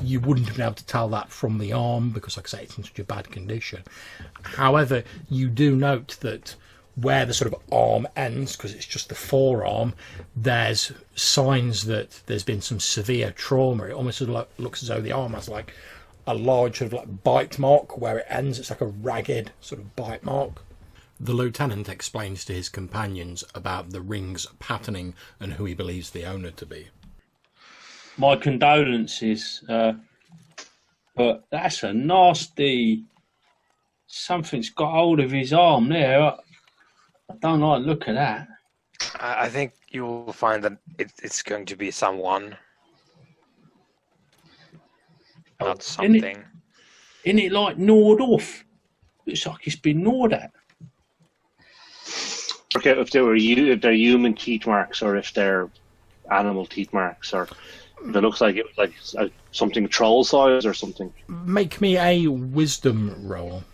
You wouldn't have been able to tell that from the arm because, like I say, it's in such a bad condition. However, you do note that where the sort of arm ends, because it's just the forearm, there's signs that there's been some severe trauma. It almost sort of like looks as though the arm has like a large sort of like bite mark where it ends. It's like a ragged sort of bite mark. The lieutenant explains to his companions about the ring's patterning and who he believes the owner to be. My condolences, but that's a nasty... Something's got hold of his arm there. I don't like the look of that. I think you will find that it's going to be someone, not something. Isn't it like gnawed off? Looks like it's been gnawed at. Okay, if they're human teeth marks or if they're animal teeth marks, or if it looks like it was like something troll size or something. Make me a wisdom roll.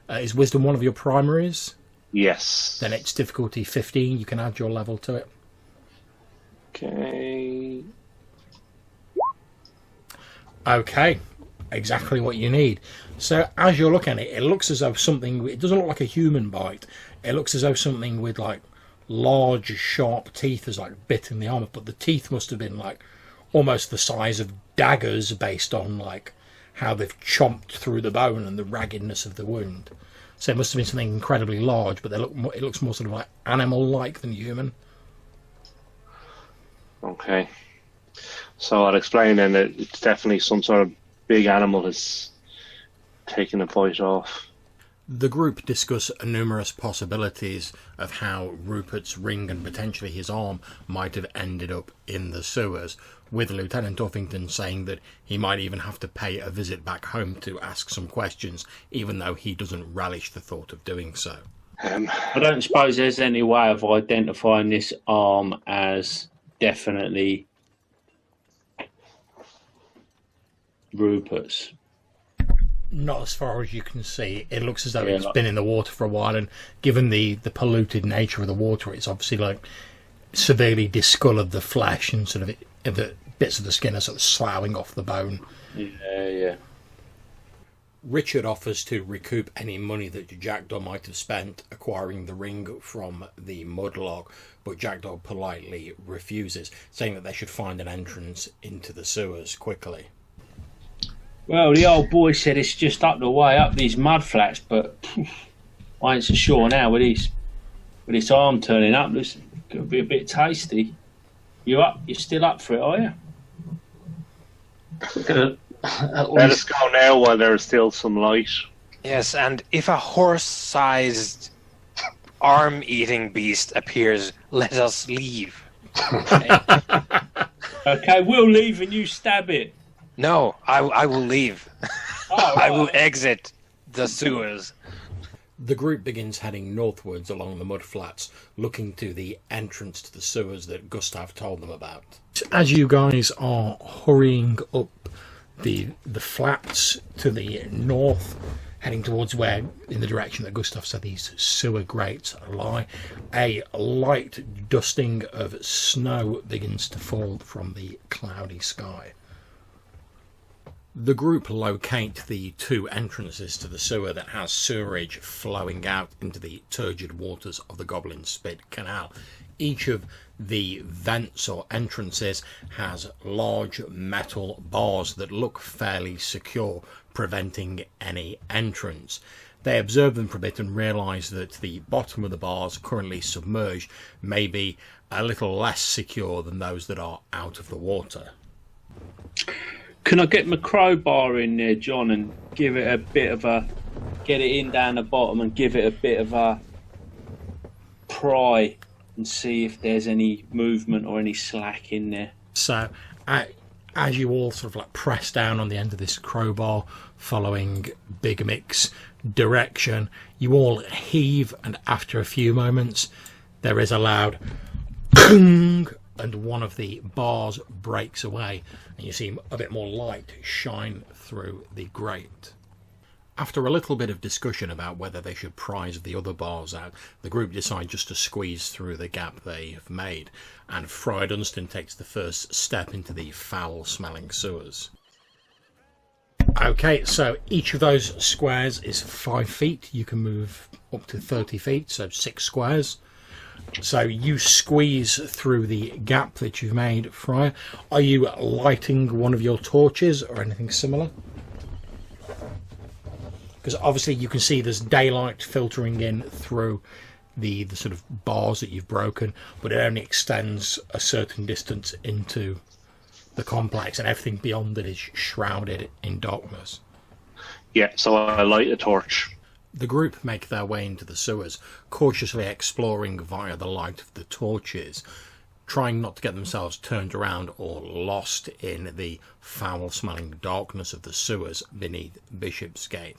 Is wisdom one of your primaries? Yes. Then it's difficulty 15. You can add your level to it. Okay. Okay. Exactly what you need. So as you're looking at it, it looks as though something... It doesn't look like a human bite. It looks as though something with like large, sharp teeth has like bit in the arm. But the teeth must have been like almost the size of daggers based on like how they've chomped through the bone and the raggedness of the wound. So it must have been something incredibly large, but it looks more sort of like animal-like than human. Okay. So I'll explain then that it's definitely some sort of big animal has taken a bite off. The group discuss numerous possibilities of how Rupert's ring and potentially his arm might have ended up in the sewers, with Lieutenant Uffington saying that he might even have to pay a visit back home to ask some questions, even though he doesn't relish the thought of doing so. I don't suppose there's any way of identifying this arm as definitely Rupert's. Not as far as you can see. It looks as though it's been in the water for a while, and given the polluted nature of the water, it's obviously like severely discoloured the flesh, and sort of the bits of the skin are sort of sloughing off the bone. Yeah. Richard offers to recoup any money that Jackdaw might have spent acquiring the ring from the mudlark, but Jackdaw politely refuses, saying that they should find an entrance into the sewers quickly. Well, the old boy said it's just up the way, up these mud flats, but I ain't so sure now with his arm turning up. This could be a bit tasty. You up? You're still up for it, are you? Let us go now while there's still some light. Yes, and if a horse-sized arm-eating beast appears, let us leave. Okay, we'll leave and you stab it. No, I will leave. Oh, I will exit the sewers. The group begins heading northwards along the mud flats, looking to the entrance to the sewers that Gustav told them about. As you guys are hurrying up the flats to the north, heading towards where, in the direction that Gustav said these sewer grates lie, a light dusting of snow begins to fall from the cloudy sky. The group locate the two entrances to the sewer that has sewerage flowing out into the turgid waters of the Goblin Spit Canal. Each of the vents or entrances has large metal bars that look fairly secure, preventing any entrance. They observe them for a bit and realise that the bottom of the bars, currently submerged, may be a little less secure than those that are out of the water. Can I get my crowbar in there, John, and give it a bit of a... Get it in down the bottom and give it a bit of a pry and see if there's any movement or any slack in there. So, as you all sort of like press down on the end of this crowbar, following Big Mick's direction, you all heave, and after a few moments, there is a loud "kung," and one of the bars breaks away, and you see a bit more light shine through the grate. After a little bit of discussion about whether they should prise the other bars out, the group decide just to squeeze through the gap they have made, and Friar Dunstan takes the first step into the foul-smelling sewers. Okay, so each of those squares is 5 feet. You can move up to 30 feet, so 6 squares. So you squeeze through the gap that you've made, Friar. Are you lighting one of your torches or anything similar? Because obviously you can see there's daylight filtering in through the sort of bars that you've broken, but it only extends a certain distance into the complex, and everything beyond it is shrouded in darkness. Yeah, so I light a torch. The group make their way into the sewers, cautiously exploring via the light of the torches, trying not to get themselves turned around or lost in the foul-smelling darkness of the sewers beneath Bishopsgate.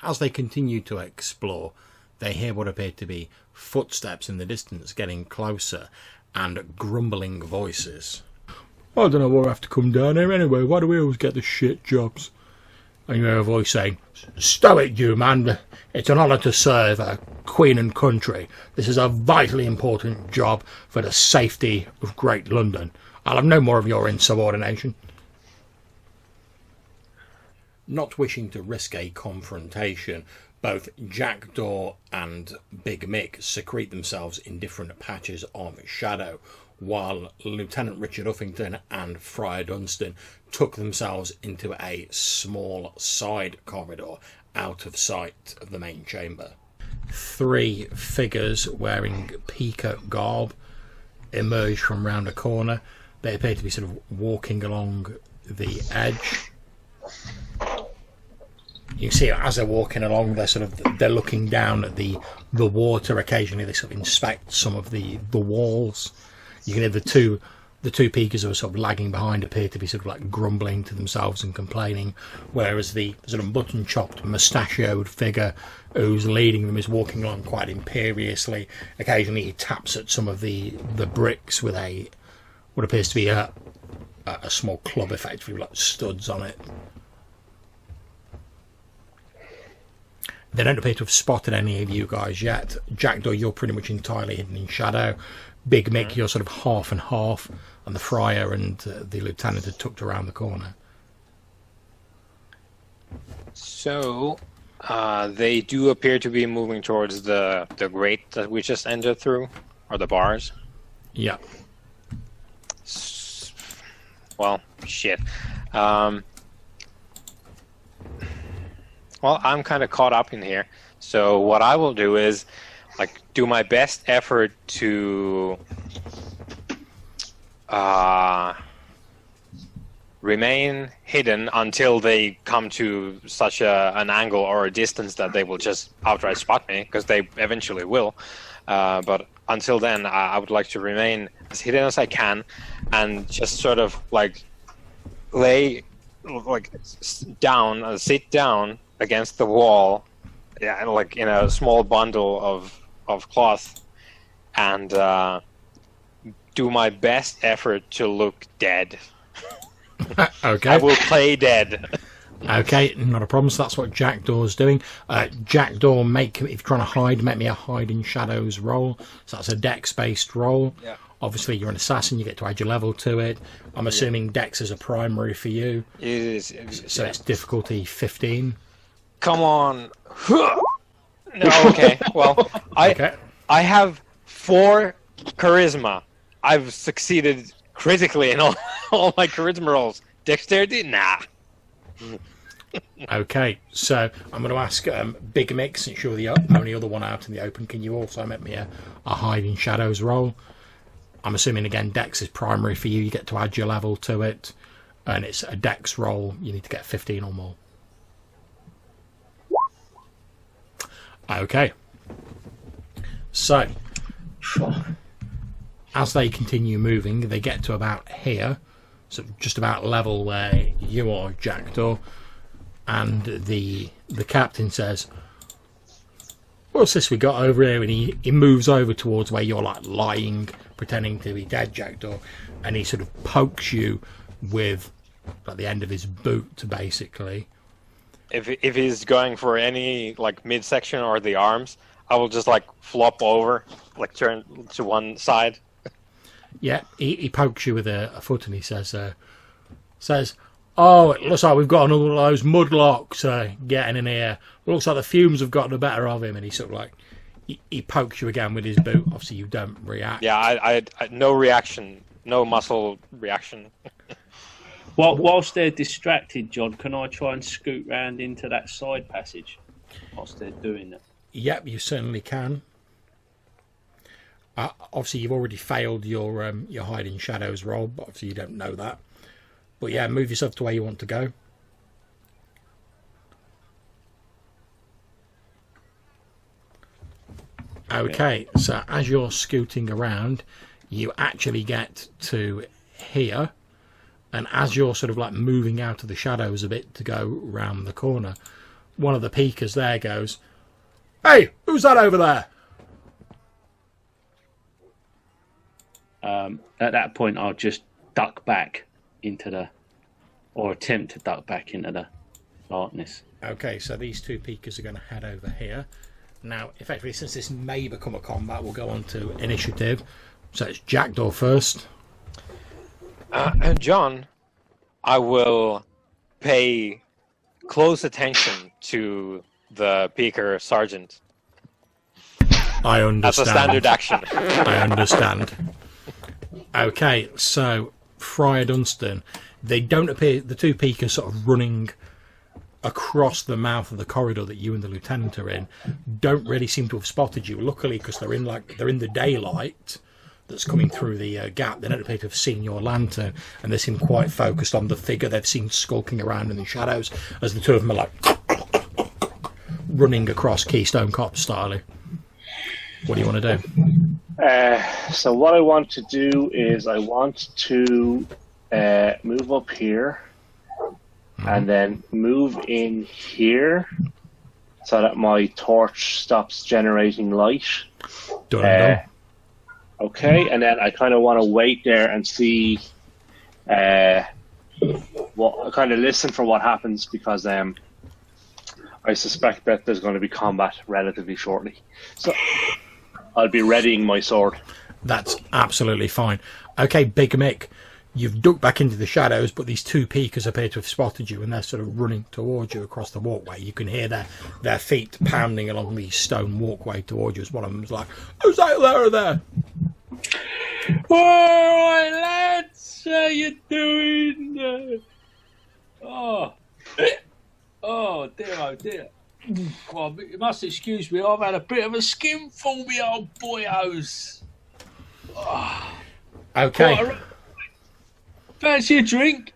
As they continue to explore, they hear what appear to be footsteps in the distance getting closer, and grumbling voices. I don't know why I have to come down here anyway. Why do we always get the shit jobs? And you hear a voice saying, "Stow it, you man. It's an honour to serve a queen and country. This is a vitally important job for the safety of Great Lunden. I'll have no more of your insubordination." Not wishing to risk a confrontation, both Jackdaw and Big Mick secrete themselves in different patches of shadow, while Lieutenant Richard Uffington and Friar Dunstan took themselves into a small side corridor out of sight of the main chamber. 3 figures wearing peacoat garb emerge from round a corner. They appear to be sort of walking along the edge. You can see as they're walking along, they're looking down at the water. Occasionally, they sort of inspect some of the walls. You can hear the two peakers who are sort of lagging behind appear to be sort of like grumbling to themselves and complaining, whereas the sort of mutton-chopped, mustachioed figure who's leading them is walking along quite imperiously. Occasionally, he taps at some of the bricks with what appears to be a small club, effectively, with like studs on it. They don't appear to have spotted any of you guys yet. Jackdaw, you're pretty much entirely hidden in shadow. Big Mick, you're sort of half and half, and the Friar and the Lieutenant are tucked around the corner. So, they do appear to be moving towards the grate that we just entered through, or the bars. Yeah. Well, shit. Well, I'm kind of caught up in here. So what I will do is, like, do my best effort to remain hidden until they come to such an angle or a distance that they will just outright spot me, because they eventually will. But until then, I would like to remain as hidden as I can, and just sort of like sit down against the wall, yeah, like in a small bundle of cloth, and do my best effort to look dead. Okay. I will play dead. Okay, not a problem. So that's what Jackdaw's doing. Jackdaw, if you're trying to hide, make me a hide in shadows roll. So that's a dex-based roll. Yeah. Obviously, you're an assassin. You get to add your level to it. I'm assuming dex is a primary for you. So it's difficulty 15. Come on. No, okay. Well, I have 4 charisma. I've succeeded critically in all my charisma rolls. Dexterity? Nah. Okay, so I'm going to ask Big Mick, since you're the only other one out in the open, can you also make me a hide in shadows roll? I'm assuming, again, dex is primary for you. You get to add your level to it, and it's a dex roll. You need to get 15 or more. Okay. So, as they continue moving, they get to about here. sort of just about level where you are, Jackdaw, and the captain says, "What's this we got over here?" And he moves over towards where you're like lying, pretending to be dead, Jackdaw, and he sort of pokes you with like the end of his boot, basically. If he's going for any like midsection or the arms, I will just like flop over, like turn to one side. Yeah, he pokes you with a foot, and he says, "Oh, it looks like we've got another one of those mudlarks getting in here. Looks like the fumes have gotten the better of him." And he sort of like he pokes you again with his boot. Obviously, you don't react. Yeah, I no reaction, no muscle reaction. Whilst they're distracted, John, can I try and scoot round into that side passage whilst they're doing that? Yep, you certainly can. Obviously, you've already failed your hide in shadows roll, but obviously you don't know that. But yeah, move yourself to where you want to go. Okay, so as you're scooting around, you actually get to here, and as you're sort of like moving out of the shadows a bit to go round the corner, one of the peekers there goes, "Hey, who's that over there?" At that point, I'll just duck back into or attempt to duck back into the darkness. Okay, so these two peekers are going to head over here. Now, effectively, since this may become a combat, we'll go on to initiative. So it's Jackdaw first. John, I will pay close attention to the peaker sergeant. I understand. That's a standard action. I understand. Okay, so Friar Dunstan, they don't appear, the two peekers sort of running across the mouth of the corridor that you and the lieutenant are in, don't really seem to have spotted you. Luckily, because they're in the daylight that's coming through the gap, they don't appear to have seen your lantern, and they seem quite focused on the figure they've seen skulking around in the shadows as the two of them are like running across Keystone Cop style. What do you want to do? So what I want to do is I want to move up here and then move in here so that my torch stops generating light. Done. Okay, and then I kind of want to wait there and see kind of listen for what happens, because I suspect that there's going to be combat relatively shortly. So I'll be readying my sword. That's absolutely fine. Okay, Big Mick, you've ducked back into the shadows, but these two peekers appear to have spotted you, and they're sort of running towards you across the walkway. You can hear their feet pounding along the stone walkway towards you as one of them's like, "Who's out there or there?" Alright, lads, how you doing? Oh dear, oh dear. Well, you must excuse me, I've had a bit of a skinful, me old boyos. Okay. Fancy a drink?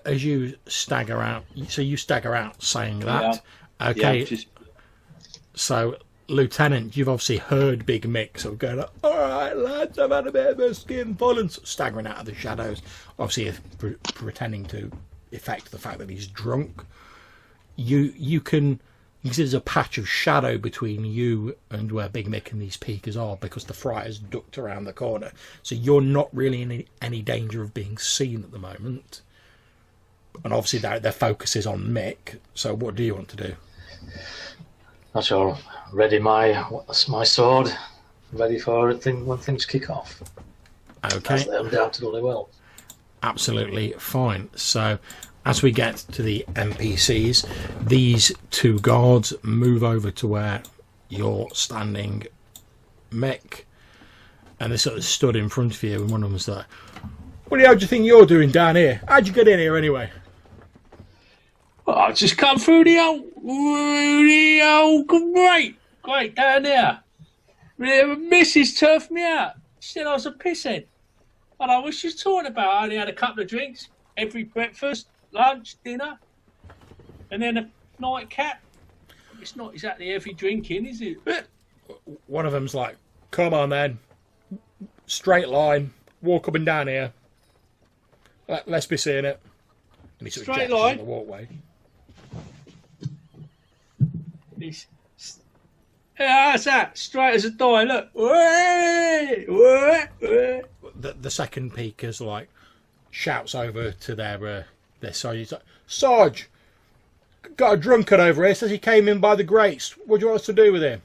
As you stagger out, so you stagger out saying that. Yeah. Okay. Yeah, So, Lieutenant, you've obviously heard Big Mick sort of going, "Alright, lads, I've had a bit of a skinful," and staggering out of the shadows, obviously pretending to effect the fact that he's drunk. You can see there's a patch of shadow between you and where Big Mick and these peekers are, because the friar's ducked around the corner. So you're not really in any danger of being seen at the moment. And obviously their focus is on Mick. So what do you want to do? I shall ready my sword, ready for when things kick off. Okay. As they undoubtedly will. Absolutely fine. So as we get to the NPCs, these two guards move over to where you're standing, Mick, and they sort of stood in front of you, and one of them was like, "What the hell do you think you're doing down here? How'd you get in here anyway?" Well, I just come through the old great down there. The missus turfed me out. She said I was a pisshead. I don't know what she's talking about. I only had a couple of drinks every breakfast, lunch, dinner, and then a nightcap. It's not exactly heavy drinking, is it? One of them's like, "Come on then, straight line, walk up and down here." Let's be seeing it. And he sort of Straight gestures line. on the walkway. How's that? Straight as a die, look. Way. The second peaker's like shouts over to their side. He's like, Sarge, got a drunkard over here. Says he came in by the grates. What do you want us to do with him?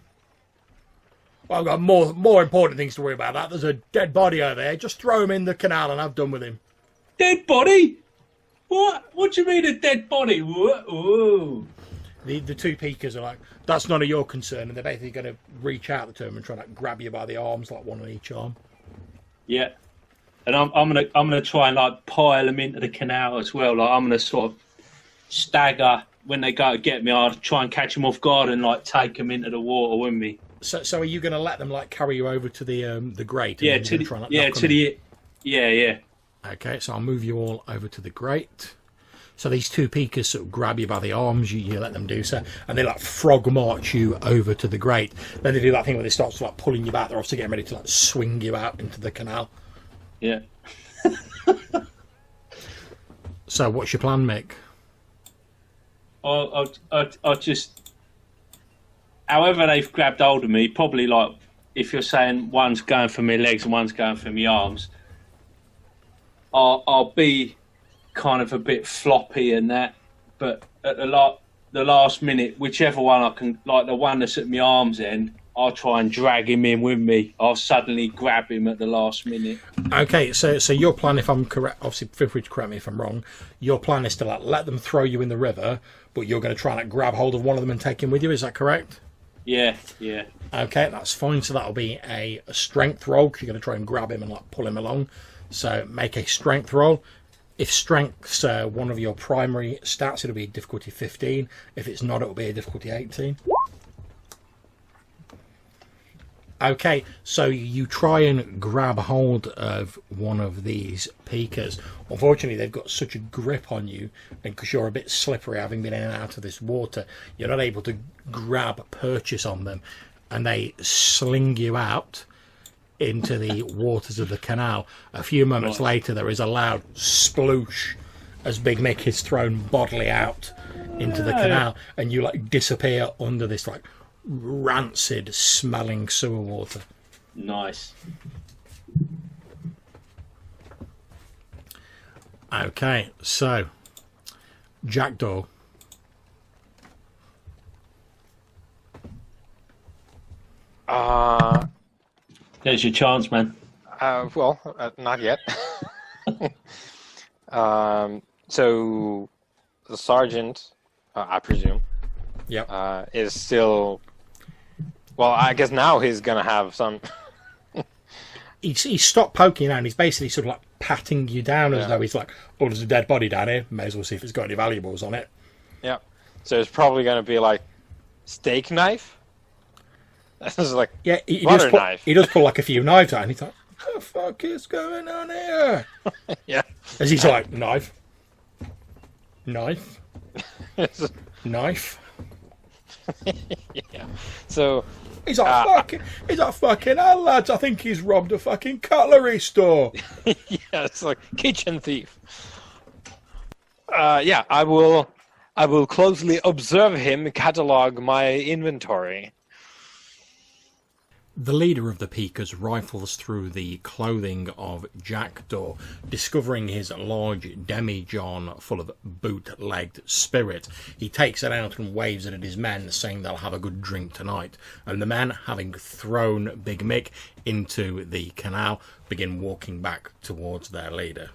Well, I've got more important things to worry about. That there's a dead body over there. Just throw him in the canal and have done with him. Dead body? What? What do you mean a dead body? Whoa. The two peakers are like, that's none of your concern, and they're basically going to reach out to him and try to grab you by the arms, like one on each arm. Yeah, and I'm gonna try and like pile them into the canal as well. Like I'm gonna sort of stagger when they go to get me. I'll try and catch them off guard and like take them into the water with me. So are you going to let them like carry you over to the grate? Yeah, to the yeah. Okay, so I'll move you all over to the grate. So these two peakers sort of grab you by the arms, you let them do so, and they like frog march you over to the grate. Then they do that thing where they start to like pulling you back. They're obviously getting ready to like swing you out into the canal. Yeah. So what's your plan, Mick? I'll just, however they've grabbed hold of me, probably like if you're saying one's going for my legs and one's going for my arms, I'll be kind of a bit floppy and that, but at the last minute, whichever one I can, like the one that's at my arm's end, I'll try and drag him in with me. I'll suddenly grab him at the last minute. Okay, so your plan, if I'm correct, obviously feel free to correct me if I'm wrong, your plan is to like let them throw you in the river, but you're going to try and like, grab hold of one of them and take him with you, is that correct? Yeah. Okay, that's fine. So that'll be a strength roll, because you're going to try and grab him and like pull him along. So make a strength roll. If strength's one of your primary stats, it'll be difficulty 15. If it's not, it'll be a difficulty 18. Okay, so you try and grab hold of one of these peakers. Unfortunately, they've got such a grip on you, and because you're a bit slippery, having been in and out of this water, you're not able to grab purchase on them, and they sling you out into the waters of the canal. A few moments later, there is a loud sploosh as Big Mick is thrown bodily out into the canal, and you like disappear under this like rancid smelling sewer water. Nice. Okay, so Jackdaw. There's your chance, man. Not yet. So the sergeant, I presume, is still. Well, I guess now he's gonna have some. He stopped poking you, and he's basically sort of like patting you down as though he's like, "Oh, there's a dead body down here. May as well see if it's got any valuables on it." Yeah. So it's probably gonna be like steak knife. This is like he knife. He does pull like a few knives out, and he's like, "What the fuck is going on here?" Yeah. As he's like, knife. Yeah. So he's like, fucking hell, lads, I think he's robbed a fucking cutlery store. yeah, it's like kitchen thief. Yeah, I will closely observe him, catalog my inventory. The leader of the Peakers rifles through the clothing of Jackdaw, discovering his large demijohn full of boot-legged spirit. He takes it out and waves it at his men, saying they'll have a good drink tonight. And the men, having thrown Big Mick into the canal, begin walking back towards their leader.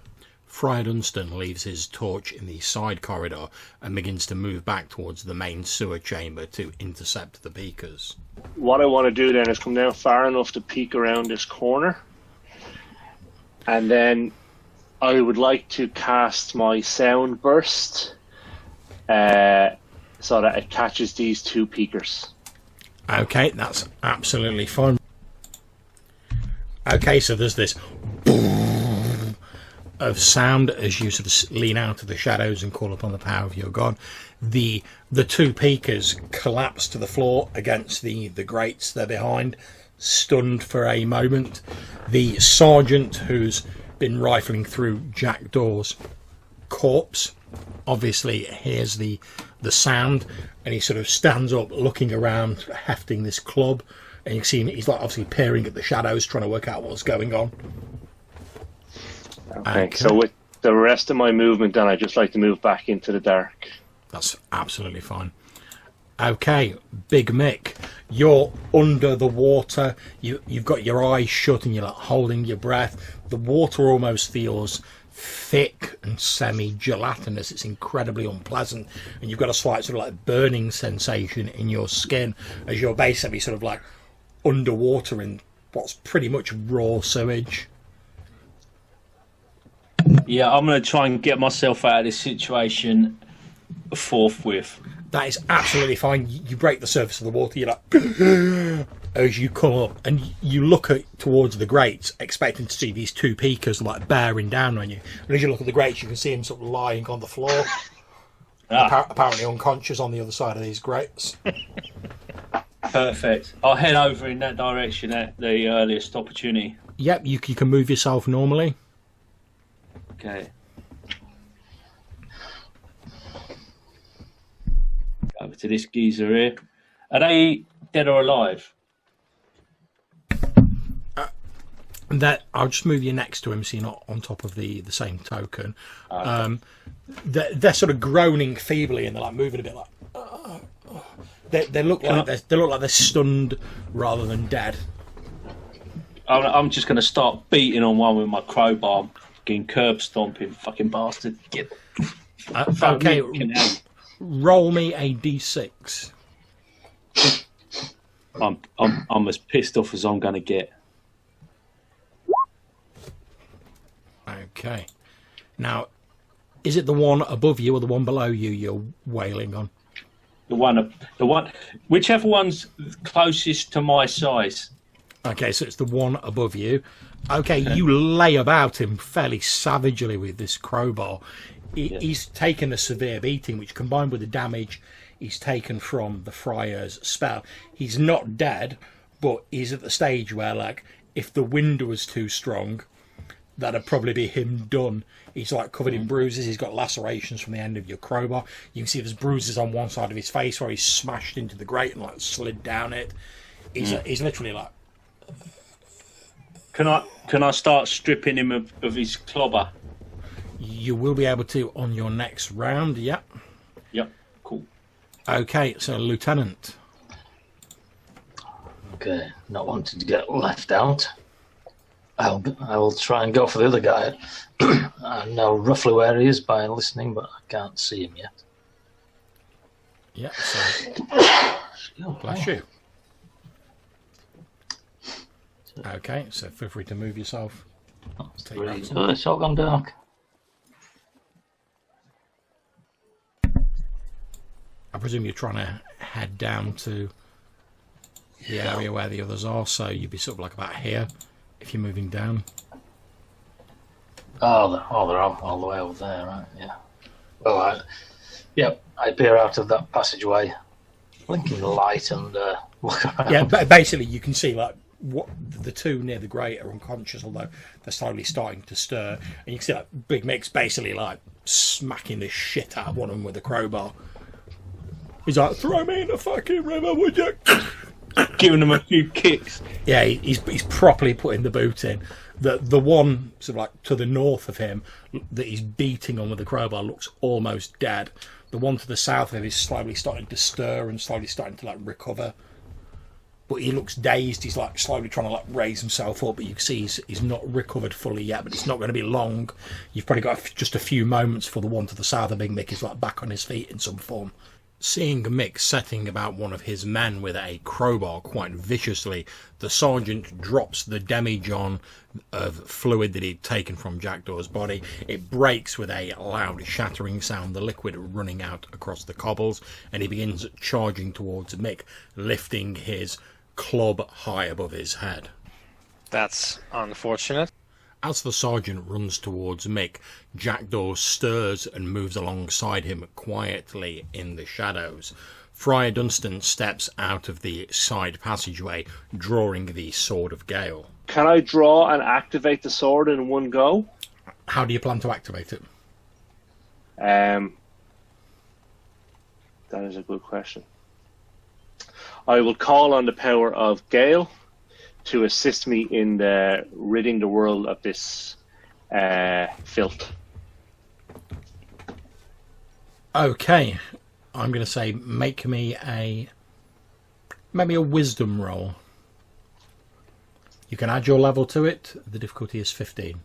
Friar Dunstan leaves his torch in the side corridor and begins to move back towards the main sewer chamber to intercept the Peakers. What I want to do then is come down far enough to peek around this corner, and then I would like to cast my sound burst so that it catches these two peakers. Okay, that's absolutely fine. Okay, so there's this boom of sound as you sort of lean out of the shadows and call upon the power of your god. The two peakers collapse to the floor against the grates they're behind, stunned for a moment. The sergeant, who's been rifling through Jackdaw's corpse. Obviously hears the sound, and he sort of stands up looking around, hefting this club, and you can see him, he's like obviously peering at the shadows, trying to work out what's going on. Okay, so with the rest of my movement then, I'd just like to move back into the dark. That's absolutely fine. Okay, Big Mick, you're under the water. You've got your eyes shut and you're like holding your breath. The water almost feels thick and semi-gelatinous. It's incredibly unpleasant, and you've got a slight sort of like burning sensation in your skin as you're basically sort of like underwater in what's pretty much raw sewage. Yeah, I'm going to try and get myself out of this situation forthwith. That is absolutely fine. You break the surface of the water, you're like as you come up, and you look towards the grates expecting to see these two peakers like bearing down on you, and as you look at the grates you can see him sort of lying on the floor, apparently unconscious on the other side of these grates. Perfect. I'll head over in that direction at the earliest opportunity. Yep, you can move yourself normally. Okay. Over to this geezer here. Are they dead or alive? That I'll just move you next to him so you're not on top of the same token. Okay. They're sort of groaning feebly and they're like moving a bit like. They look like they're stunned rather than dead. I'm just going to start beating on one with my crowbar, fucking curb stomping, fucking bastard. Get. Okay. Roll me a d6. I'm as pissed off as I'm going to get. Okay. Now, is it the one above you or the one below you you're wailing on? The one, whichever one's closest to my size. Okay, so it's the one above you. Okay, you lay about him fairly savagely with this crowbar. He's taken a severe beating, which combined with the damage he's taken from the friar's spell, he's not dead, but he's at the stage where, like, if the wind was too strong, that'd probably be him done. He's like covered in bruises. He's got lacerations from the end of your crowbar. You can see there's bruises on one side of his face where he's smashed into the grate and like slid down it. He's literally like. Can I start stripping him of his clobber? You will be able to on your next round. Yep. Yep. Cool. Okay, so Lieutenant. Okay, not wanting to get left out. I will try and go for the other guy. I know roughly where he is by listening, but I can't see him yet. Yeah, so bless you. Okay, so feel free to move yourself. It's all gone dark. I presume you're trying to head down to the area where the others are, so you'd be sort of like about here. If you're moving down. Oh, they're all the way over there, right? Yeah. Well, I peer out of that passageway, blinking the light, and look around. Yeah, but basically you can see like what the two near the grate are unconscious, although they're slowly starting to stir, and you can see like Big Mick's basically like smacking the shit out of one of them with a crowbar. He's like, "Throw me in the fucking river, would you?" Giving him a few kicks. Yeah, he's properly putting the boot in. The one sort of like to the north of him that he's beating on with the crowbar looks almost dead. The one to the south of him is slowly starting to stir and slowly starting to like recover. But he looks dazed. He's like slowly trying to like raise himself up, but you can see he's not recovered fully yet. But it's not going to be long. You've probably got just a few moments for the one to the south of Big Mick is like back on his feet in some form. Seeing Mick setting about one of his men with a crowbar quite viciously, the sergeant drops the demijohn of fluid that he'd taken from Jackdaw's body. It breaks with a loud shattering sound, the liquid running out across the cobbles, and he begins charging towards Mick, lifting his club high above his head. That's unfortunate. As the sergeant runs towards Mick, Jackdaw stirs and moves alongside him quietly in the shadows. Friar Dunstan steps out of the side passageway, drawing the Sword of Gale. Can I draw and activate the sword in one go? How do you plan to activate it? That is a good question. I will call on the power of Gale to assist me in ridding the world of this filth. Okay, I'm going to say make me maybe a wisdom roll. You can add your level to it. The difficulty is 15.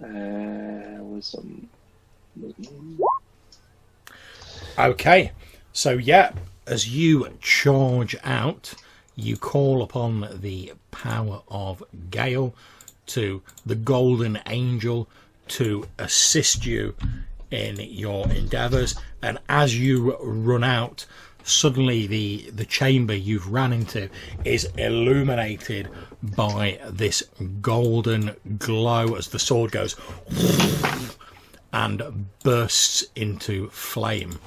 Wisdom. Okay, so yeah, as you charge out, you call upon the power of Gale, to the Golden Angel, to assist you in your endeavours. And as you run out, suddenly the chamber you've ran into is illuminated by this golden glow as the sword goes and bursts into flame.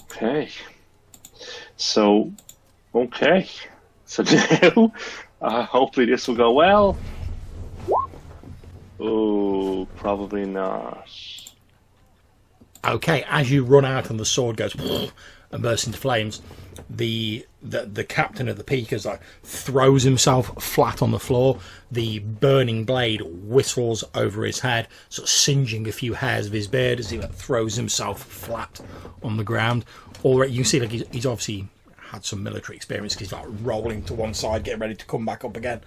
Okay. So now, hopefully this will go well. Oh, probably not. Okay, as you run out and the sword goes and bursts into flames, the captain of the Peakers throws himself flat on the floor. The burning blade whistles over his head, sort of singeing a few hairs of his beard as he throws himself flat on the ground. Already, you see, he's obviously had some military experience because he's rolling to one side, getting ready to come back up again.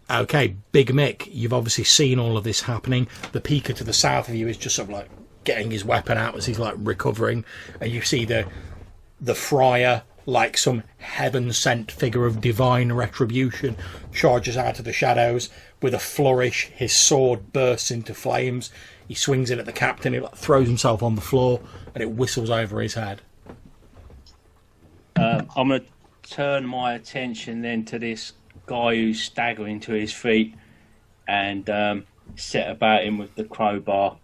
Okay, Big Mick, you've obviously seen all of this happening. The Peaker to the south of you is just sort of getting his weapon out as he's recovering, and you see the friar, like some heaven-sent figure of divine retribution, charges out of the shadows with a flourish. His sword bursts into flames. He swings it at the captain. He throws himself on the floor, and it whistles over his head. I'm going to turn my attention then to this guy who's staggering to his feet and set about him with the crowbar.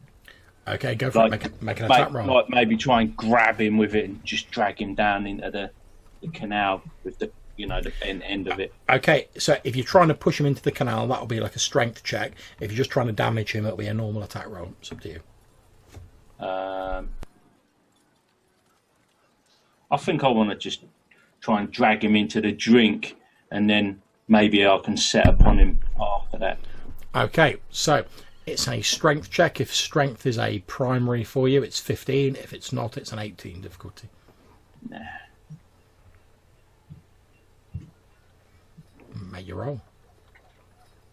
Okay, go for it. Make an attack roll. Maybe try and grab him with it and just drag him down into the canal with the end of it. Okay, so if you're trying to push him into the canal, that'll be like a strength check. If you're just trying to damage him, it'll be a normal attack roll. It's up to you. I think I want to just try and drag him into the drink, and then maybe I can set upon him after that. Okay, so it's a strength check. If strength is a primary for you, it's 15. If it's not, it's an 18 difficulty. Nah. Make your roll.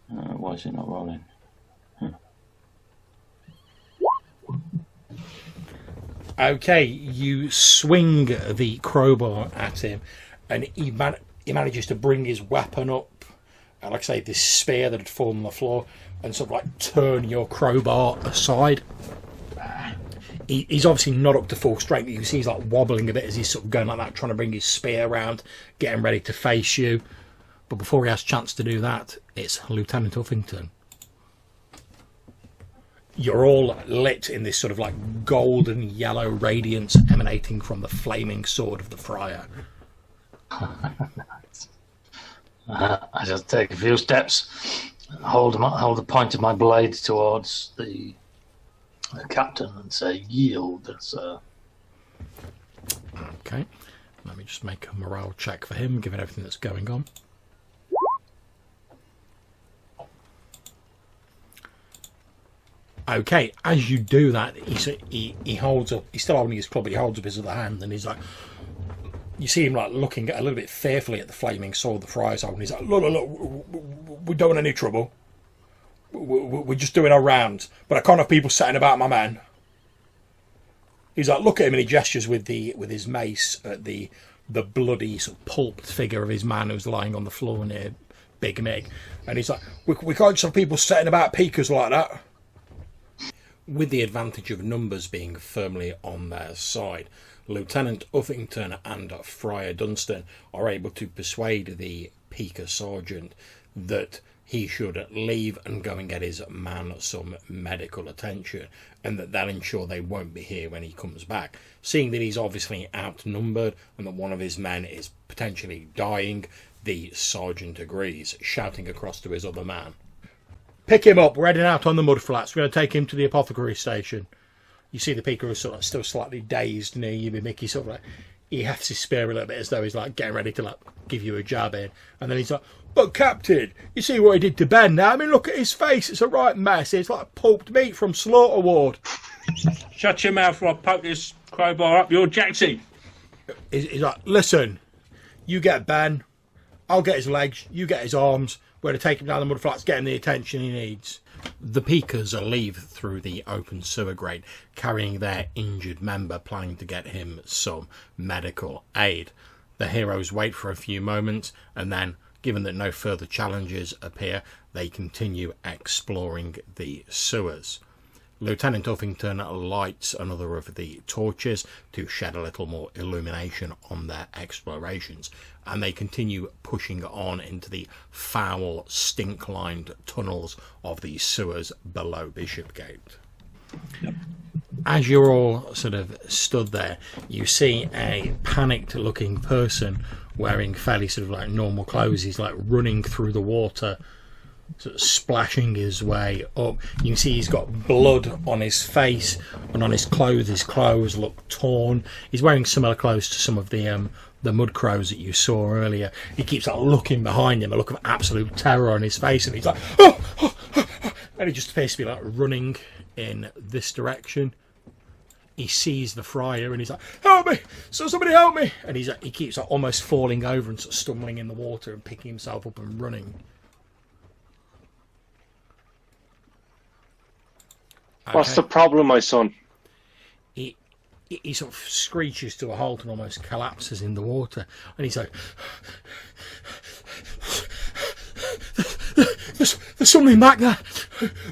Why is it not rolling? Okay, you swing the crowbar at him, and he manages to bring his weapon up, and like I say, this spear that had fallen on the floor, and sort of turn your crowbar aside. He's obviously not up to full strength. You can see he's wobbling a bit as he's sort of going like that, trying to bring his spear around, getting ready to face you. But before he has a chance to do that, it's Lieutenant Uffington. You're all lit in this sort of golden yellow radiance emanating from the flaming sword of the friar. I just take a few steps, hold the point of my blade towards the captain and say, "Yield, sir." Okay, let me just make a morale check for him, given everything that's going on. Okay, as you do that, he holds up. He's still holding his club, but he holds up his other hand, and he's you see him looking a little bit fearfully at the flaming sword the friar's holding. He's like, "Look, we don't want any trouble. We're just doing our rounds, but I can't have people setting about my man." He's like, look at him, and he gestures with his mace at the bloody sort of pulped figure of his man who's lying on the floor near Big Mick, and he's like, we can't just have people setting about Peakers like that. With the advantage of numbers being firmly on their side, Lieutenant Uffington and Friar Dunstan are able to persuade the Peaker sergeant that he should leave and go and get his man some medical attention, and that'll ensure they won't be here when he comes back. Seeing that he's obviously outnumbered and that one of his men is potentially dying, the sergeant agrees, shouting across to his other man. Pick him up, we're heading out on the mud flats, we're going to take him to the apothecary station. You see the Pika is sort of still slightly dazed near you, but Mickey sort of like, he hefts his spear a little bit as though he's like getting ready to like give you a jab in, and then he's like, but Captain, you see what he did to Ben now? I mean, look at his face, it's a right mess, it's like pulped meat from slaughter ward. Shut your mouth or I'll poke this crowbar up your jacksie. He's like, listen, you get Ben, I'll get his legs, you get his arms, we're going to take him down the mud flats, get him the attention he needs. The Peekers leave through the open sewer grate, carrying their injured member, planning to get him some medical aid. The heroes wait for a few moments, and then, given that no further challenges appear, they continue exploring the sewers. Lieutenant Uffington lights another of the torches to shed a little more illumination on their explorations, and they continue pushing on into the foul, stink-lined tunnels of the sewers below Bishopgate. Yep. As you're all sort of stood there, you see a panicked-looking person wearing fairly sort of like normal clothes. He's like running through the water, sort of splashing his way up. You can see he's got blood on his face and on his clothes. His clothes look torn. He's wearing similar clothes to some of the mud crows that you saw earlier. He keeps like looking behind him, a look of absolute terror on his face, and he's like, oh! And he just appears to be like running in this direction. He sees the friar and he's like, help me! So somebody help me! And he keeps like almost falling over and sort of stumbling in the water and picking himself up and running. Okay. What's the problem, my son? He sort of screeches to a halt and almost collapses in the water. And he's like, there's something back there.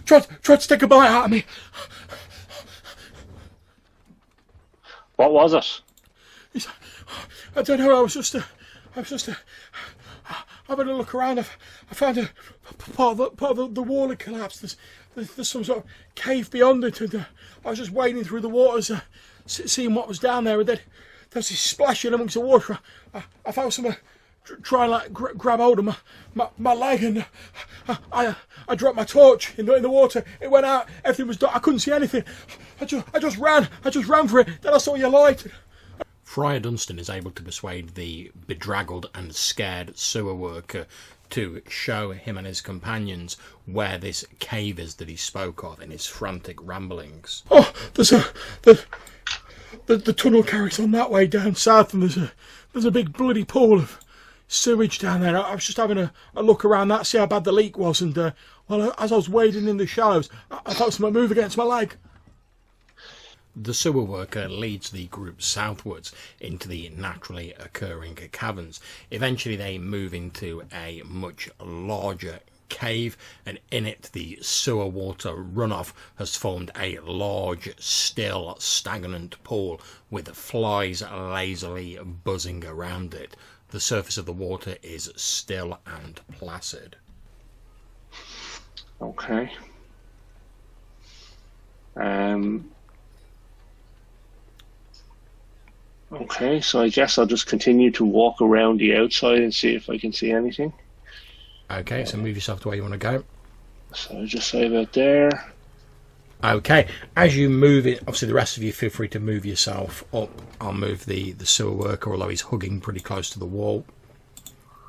Tried to take a bite out of me. What was it? He's like, I don't know. I was just having a look around. I found a part of the wall had collapsed. There's some sort of cave beyond it, and I was just wading through the waters, seeing what was down there. And then there was this splashing amongst the water. I felt someone try and like grab hold of my leg, and I dropped my torch in the water. It went out. Everything was dark. I couldn't see anything. I just ran for it. Then I saw your light. Friar Dunstan is able to persuade the bedraggled and scared sewer worker to show him and his companions where this cave is that he spoke of in his frantic ramblings. Oh, the tunnel carries on that way down south, and there's a big bloody pool of sewage down there. I was just having a look around that, see how bad the leak was, and well, as I was wading in the shallows, I felt something move against my leg. The sewer worker leads the group southwards into the naturally occurring caverns. Eventually they move into a much larger cave, and in it the sewer water runoff has formed a large, still, stagnant pool with flies lazily buzzing around it. The surface of the water is still and placid. Okay. Okay, so I guess I'll just continue to walk around the outside and see if I can see anything. Okay, so move yourself to where you want to go. So just say about there. Okay, as you move it, obviously the rest of you feel free to move yourself up. I'll move the sewer worker, although he's hugging pretty close to the wall.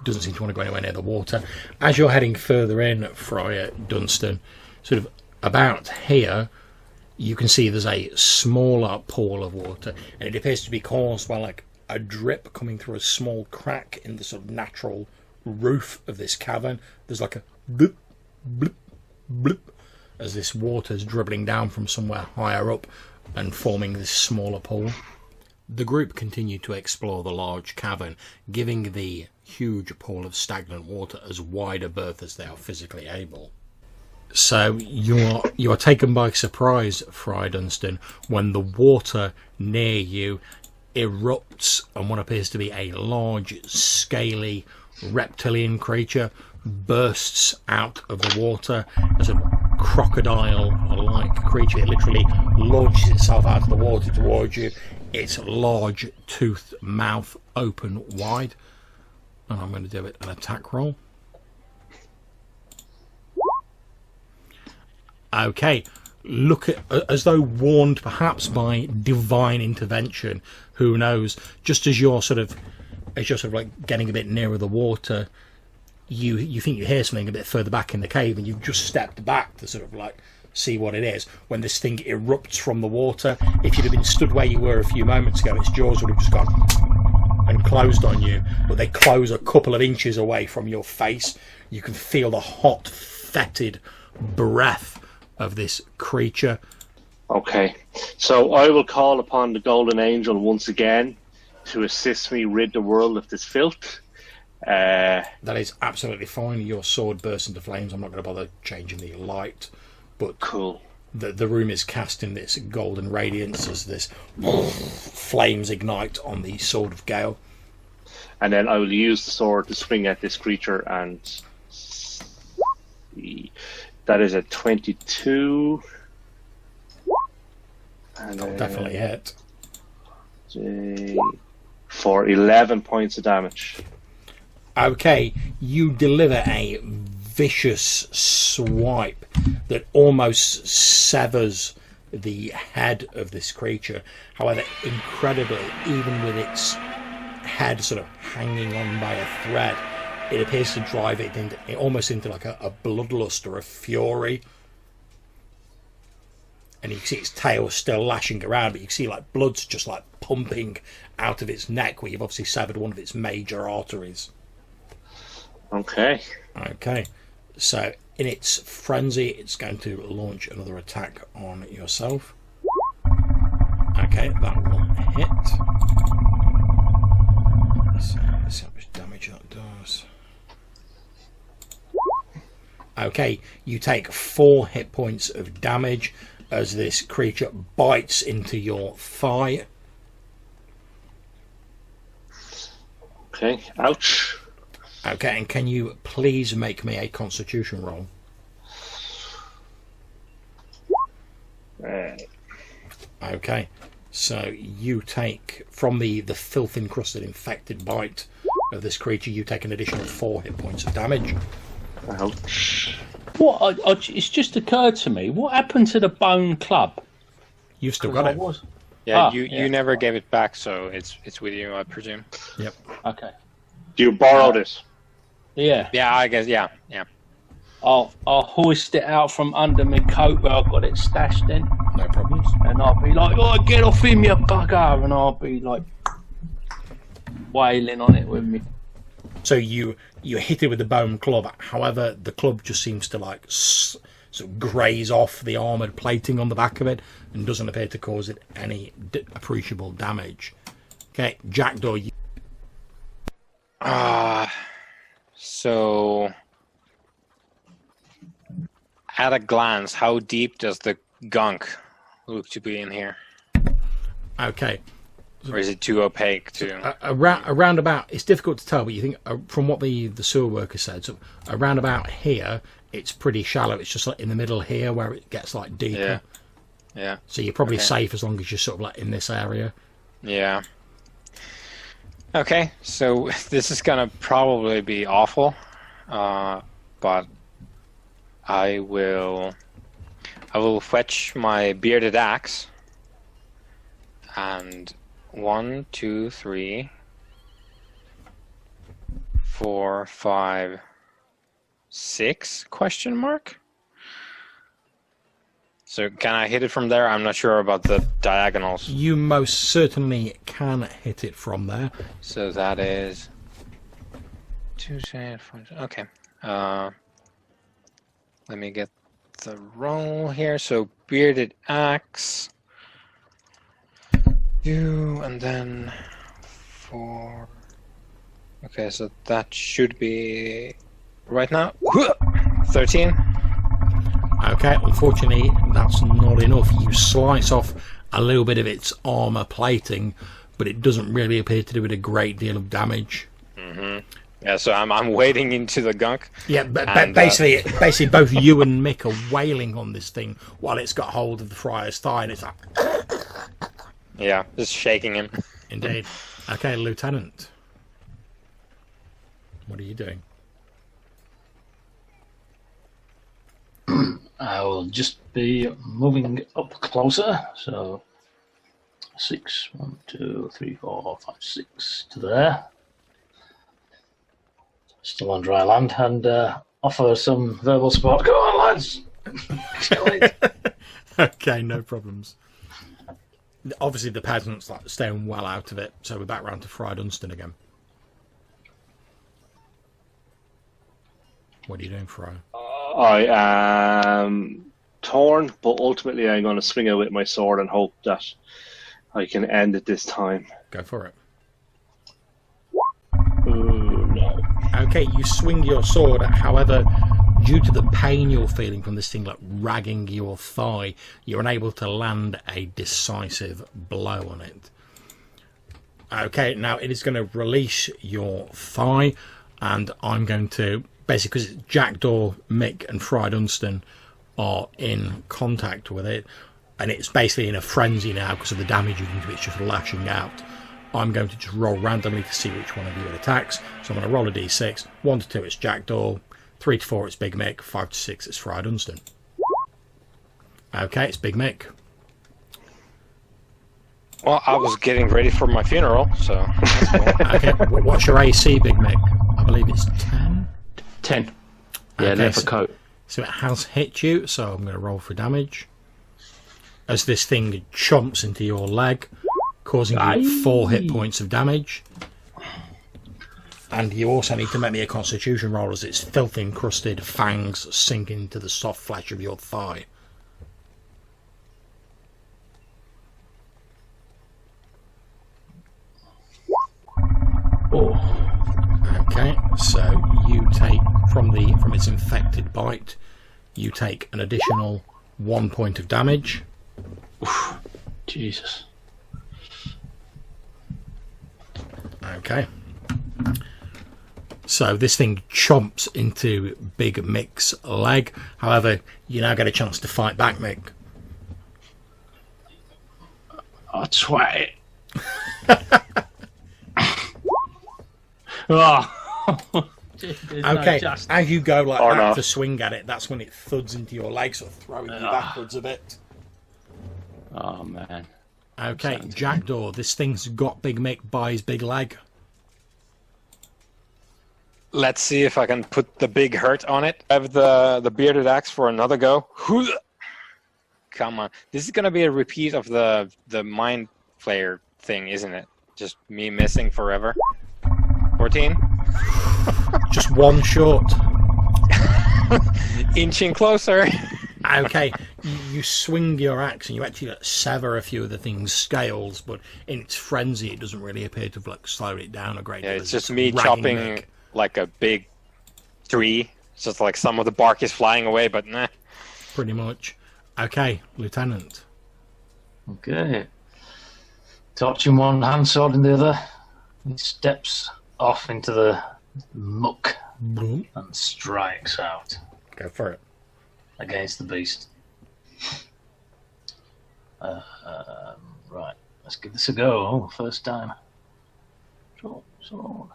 Doesn't seem to want to go anywhere near the water. As you're heading further in, Friar Dunstan, sort of about here, you can see there's a smaller pool of water, and it appears to be caused by like a drip coming through a small crack in the sort of natural roof of this cavern. There's like a bloop, bloop, bloop, as this water's dribbling down from somewhere higher up and forming this smaller pool. The group continue to explore the large cavern, giving the huge pool of stagnant water as wide a berth as they are physically able. So you are taken by surprise, Friar Dunstan, when the water near you erupts and what appears to be a large, scaly reptilian creature bursts out of the water as a crocodile-like creature. It literally launches itself out of the water towards you, its large toothed mouth open wide. And I'm going to do it an attack roll. Okay, look at, as though warned perhaps by divine intervention, who knows, just as you're sort of like getting a bit nearer the water, you think you hear something a bit further back in the cave, and you've just stepped back to sort of like see what it is, when this thing erupts from the water. If you'd have been stood where you were a few moments ago, its jaws would have just gone and closed on you, but they close a couple of inches away from your face. You can feel the hot, fetid breath of this creature. Okay, so I will call upon the Golden Angel once again to assist me rid the world of this filth. That is absolutely fine. Your sword bursts into flames. I'm not going to bother changing the light, but cool. The room is cast in this golden radiance as this flames ignite on the sword of Gale. And then I will use the sword to swing at this creature, and that is a 22. And That'll definitely hit. For 11 points of damage. Okay, you deliver a vicious swipe that almost severs the head of this creature. However, incredibly, even with its head sort of hanging on by a thread, it appears to drive it almost into like a bloodlust or a fury. And you can see its tail still lashing around, but you can see like blood's just like pumping out of its neck, where you've obviously severed one of its major arteries. Okay. Okay. So in its frenzy, it's going to launch another attack on yourself. Okay, that will hit. So let's see how much damage that does. Okay, you take 4 hit points of damage as this creature bites into your thigh. Okay, ouch. Okay, and can you please make me a constitution roll? Okay, so you take, from the filth encrusted infected bite of this creature, you take an additional 4 hit points of damage. Ouch. What? It's just occurred to me. What happened to the bone club? You've still got it. Yeah, you never gave it back, so it's with you, I presume. Yep. Okay. Do you borrow this? Yeah. Yeah, I guess. Yeah. I'll hoist it out from under my coat where I've got it stashed in. No problems. And I'll be like, "Oh, get off him, you bugger!" And I'll be like wailing on it with me. So you hit it with the bone club. However, the club just seems to like sort of graze off the armoured plating on the back of it and doesn't appear to cause it any appreciable damage. Okay, Jackdaw. So at a glance, how deep does the gunk look to be in here? Okay. Or is it too opaque to... Around about, it's difficult to tell, but you think from what the sewer worker said, so around about here, it's pretty shallow. It's just like in the middle here where it gets like deeper. Yeah. So you're probably safe as long as you're sort of like in this area. Yeah. Okay, so this is gonna probably be awful, but I will fetch my bearded axe, and 1, 2, 3, 4, 5, 6 question mark. So can I hit it from there? I'm not sure about the diagonals. You most certainly can hit it from there. So that is 2, 3, 4. Okay. Let me get the roll here. So bearded axe. 2 and then 4. Okay, so that should be right now 13. Okay, unfortunately, that's not enough. You slice off a little bit of its armour plating, but it doesn't really appear to do it a great deal of damage. Mm-hmm. Yeah, so I'm wading into the gunk. Yeah, but And, basically, both you and Mick are wailing on this thing while it's got hold of the friar's thigh, and it's like, yeah, just shaking him. indeed. Okay, Lieutenant, what are you doing? I will just be moving up closer. So 6, 1, 2, 3, 4, 5, 6 to there. Still on dry land, and offer some verbal support. Go on, lads! Okay, no problems. Obviously, the peasants like staying well out of it, so we're back round to Friar Dunstan again. What are you doing, Friar? I am torn, but ultimately I'm going to swing out with my sword and hope that I can end it this time. Go for it. Ooh, no. Okay, you swing your sword, however, due to the pain you're feeling from this thing like ragging your thigh, you're unable to land a decisive blow on it. Okay, now it is going to release your thigh, and I'm going to, basically, because Jackdaw, Mick and Friar Dunstan are in contact with it, and it's basically in a frenzy now because of the damage you can do, it's just lashing out. I'm going to just roll randomly to see which one of you it attacks. So I'm going to roll a d6. 1 to 2 it's Jackdaw, 3 to 4 it's Big Mick, 5 to 6 it's Friar Dunstan. Okay, it's Big Mick. Well, I was getting ready for my funeral, so that's cool. Okay, what's your AC, Big Mick? I believe it's 10. 10. Yeah, Okay, leather coat. So it has hit you, so I'm going to roll for damage. As this thing chomps into your leg, causing you 4 hit points of damage. And you also need to make me a constitution roll as its filthy encrusted fangs sink into the soft flesh of your thigh. Okay, so you take from its infected bite, you take an additional 1 point of damage. Jesus. Okay. So this thing chomps into Big Mick's leg. However, you now get a chance to fight back, Mick. I'll try it. Oh. Okay, as you go like Or that not. to swing at it, that's when it thuds into your leg, sort of throwing you backwards a bit. Oh, man. Okay, Jackdaw, this thing's got Big Mick by his big leg. Let's see if I can put the big hurt on it. I have the bearded axe for another go. Come on. This is going to be a repeat of the mind flayer thing, isn't it? Just me missing forever. 14. Just one short. Inching closer. Okay, you swing your axe and you actually sever a few of the thing's scales, but in its frenzy, it doesn't really appear to have slowed it down a great deal. Yeah, it's as just me ragging chopping Mick. like a big tree. It's just like some of the bark is flying away, but nah. Pretty much. Okay, Lieutenant. Okay. Torch in one hand, sword in the other. He steps off into the muck Boom. and strikes out Go for it. against the beast. Right, let's give this a go. Oh, first time. Sword.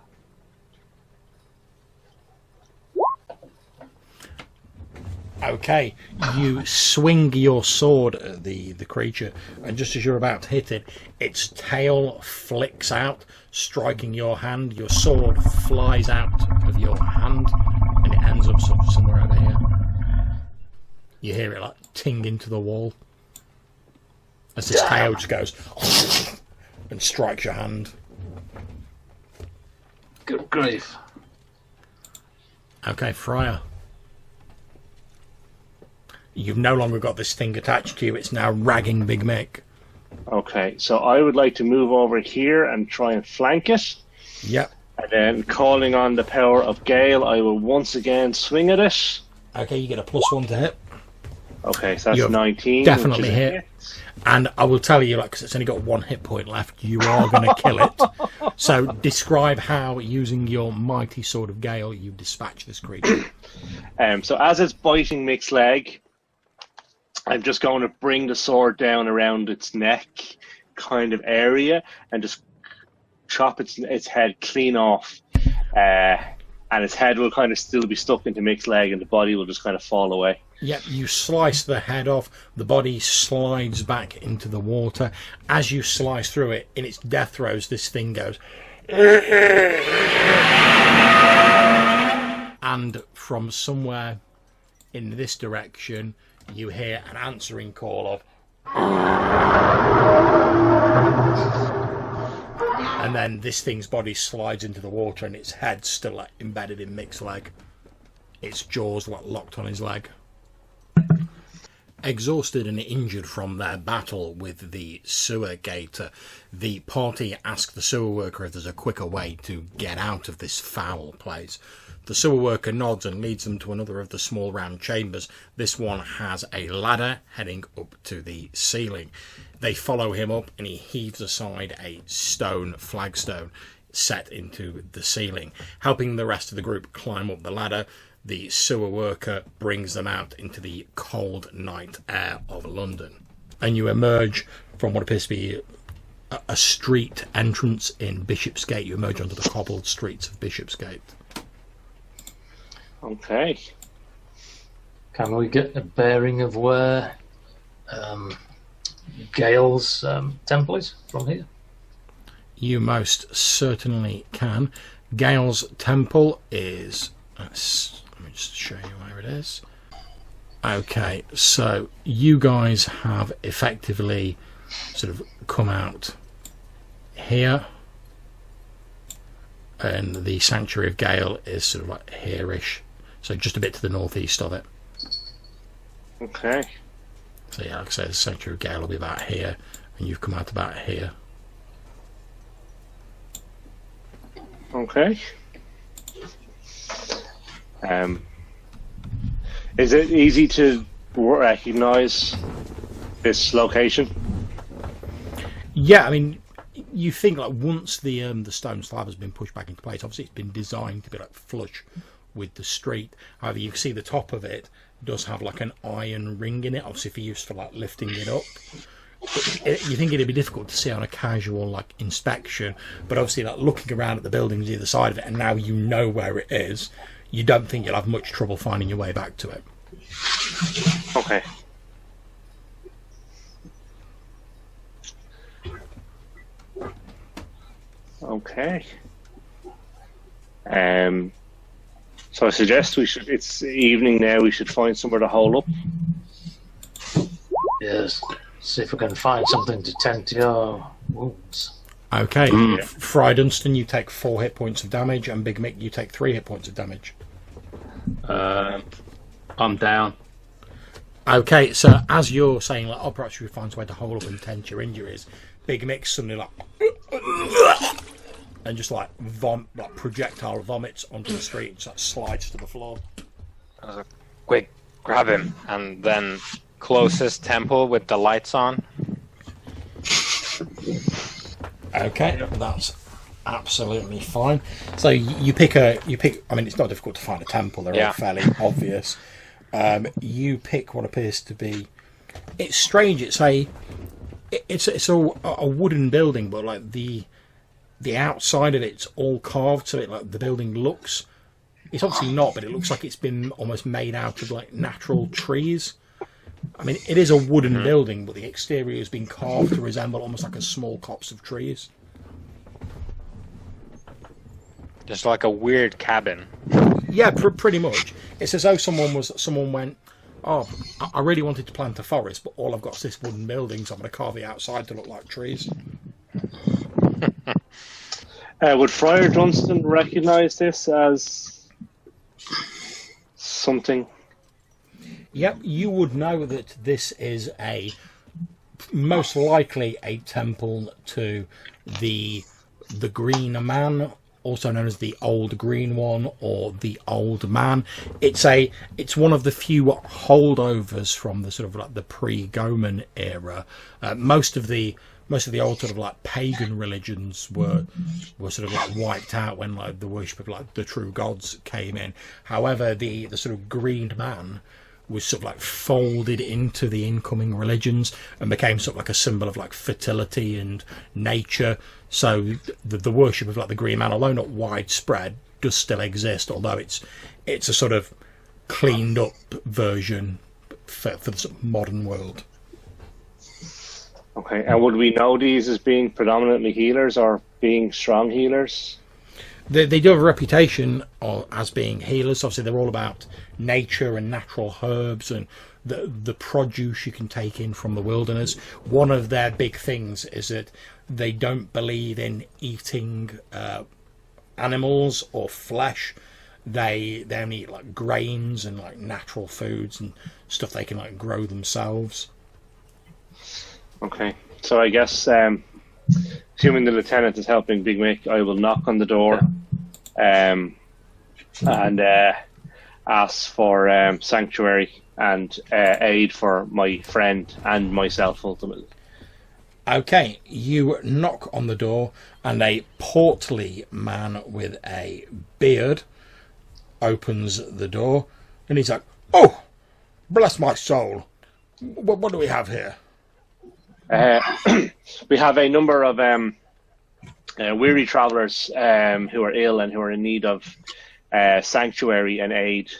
Okay, you swing your sword at the creature, and just as you're about to hit it, its tail flicks out, striking your hand. Your sword flies out of your hand, and it ends up somewhere over here. You hear it like ting into the wall as this tail just goes and strikes your hand. Good grief. Okay, Friar. You've no longer got this thing attached to you. It's now ragging Big Mick. Okay, so I would like to move over here and try and flank it. Yep. And then, calling on the power of Gale, I will once again swing at it. Okay, you get a +1 to hit. Okay, so that's You're 19. definitely which is a hit. And I will tell you, like, because it's only got 1 hit point left, you are going to kill it. So describe how, using your mighty sword of Gale, you dispatch this creature. So as it's biting Mick's leg, I'm just going to bring the sword down around its neck kind of area and just chop its head clean off. And its head will kind of still be stuck into Mick's leg and the body will just kind of fall away. Yep, you slice the head off, the body slides back into the water. As you slice through it, in its death throes, this thing goes... And from somewhere in this direction, you hear an answering call of... And then this thing's body slides into the water and its head's still like, embedded in Mick's leg. Its jaws like, locked on his leg. Exhausted and injured from their battle with the sewer gator, the party ask the sewer worker if there's a quicker way to get out of this foul place. The sewer worker nods and leads them to another of the small round chambers. This one has a ladder heading up to the ceiling. They follow him up and he heaves aside a stone flagstone set into the ceiling. Helping the rest of the group climb up the ladder, the sewer worker brings them out into the cold night air of London. And you emerge from what appears to be a street entrance in Bishopsgate. You emerge onto the cobbled streets of Bishopsgate. Okay. Can we get a bearing of where Gale's temple is from here? You most certainly can. Gale's temple is... let me just show you where it is. Okay, so you guys have effectively sort of come out here, and the Sanctuary of Gale is sort of like here-ish, so just a bit to the northeast of it. Okay. So yeah, like I said, the Sanctuary of Gale will be about here, and you've come out about here. Okay. Is it easy to recognise this location? Yeah, I mean, you think like once the stone slab has been pushed back into place, obviously it's been designed to be like flush with the street. However, you can see the top of it does have like an iron ring in it, obviously for use for like lifting it up. You think it'd be difficult to see on a casual like inspection, but obviously like looking around at the buildings either side of it, and now you know where it is, you don't think you'll have much trouble finding your way back to it. Okay. Okay. So I suggest it's evening now, we should find somewhere to hole up. Yes. See if we can find something to tend to your wounds. Okay. Fry Dunstan, you take 4 hit points of damage, and Big Mick, you take 3 hit points of damage. I'm down. Okay, so as you're saying, like, oh, perhaps you find a way to hole up and tend to your injuries, Big Mick suddenly like and just like projectile vomits onto the street and just like, slides to the floor. Quick, grab him and then close his temple with the lights on. Okay, that's absolutely fine. So you pick. I mean, it's not difficult to find a temple; they're all fairly obvious. You pick what appears to be. It's strange. It's a wooden building, but like the outside of it's all carved, so it like the building looks. It's obviously not, but it looks like it's been almost made out of like natural trees. I mean, it is a wooden building, but the exterior has been carved to resemble almost like a small copse of trees. Just like a weird cabin. Yeah, pretty much. It's as though someone went, oh, I really wanted to plant a forest, but all I've got is this wooden building, so I'm going to carve the outside to look like trees. Would Friar Dunstan recognise this as something? Yep, you would know that this is most likely a temple to the Green Man, also known as the Old Green One or the Old Man. It's one of the few holdovers from the sort of like the pre-Goman era. Most of the old sort of like pagan religions were sort of like wiped out when like the worship of like the true gods came in. However, the sort of Green Man was sort of like folded into the incoming religions and became sort of like a symbol of like fertility and nature. So the worship of like the Green Man, although not widespread, does still exist, although it's a sort of cleaned up version for the sort of modern world. Okay, and would we know these as being predominantly healers or being strong healers? They do have a reputation as being healers. Obviously, they're all about nature and natural herbs and the produce you can take in from the wilderness. One of their big things is that they don't believe in eating animals or flesh. They only eat like grains and like natural foods and stuff they can like grow themselves. Okay, so I guess assuming the lieutenant is helping Big Mick, I will knock on the door and ask for sanctuary and aid for my friend and myself ultimately. Okay, you knock on the door and a portly man with a beard opens the door and he's like, "Oh, bless my soul. What do we have here?" We have a number of weary travellers who are ill and who are in need of sanctuary and aid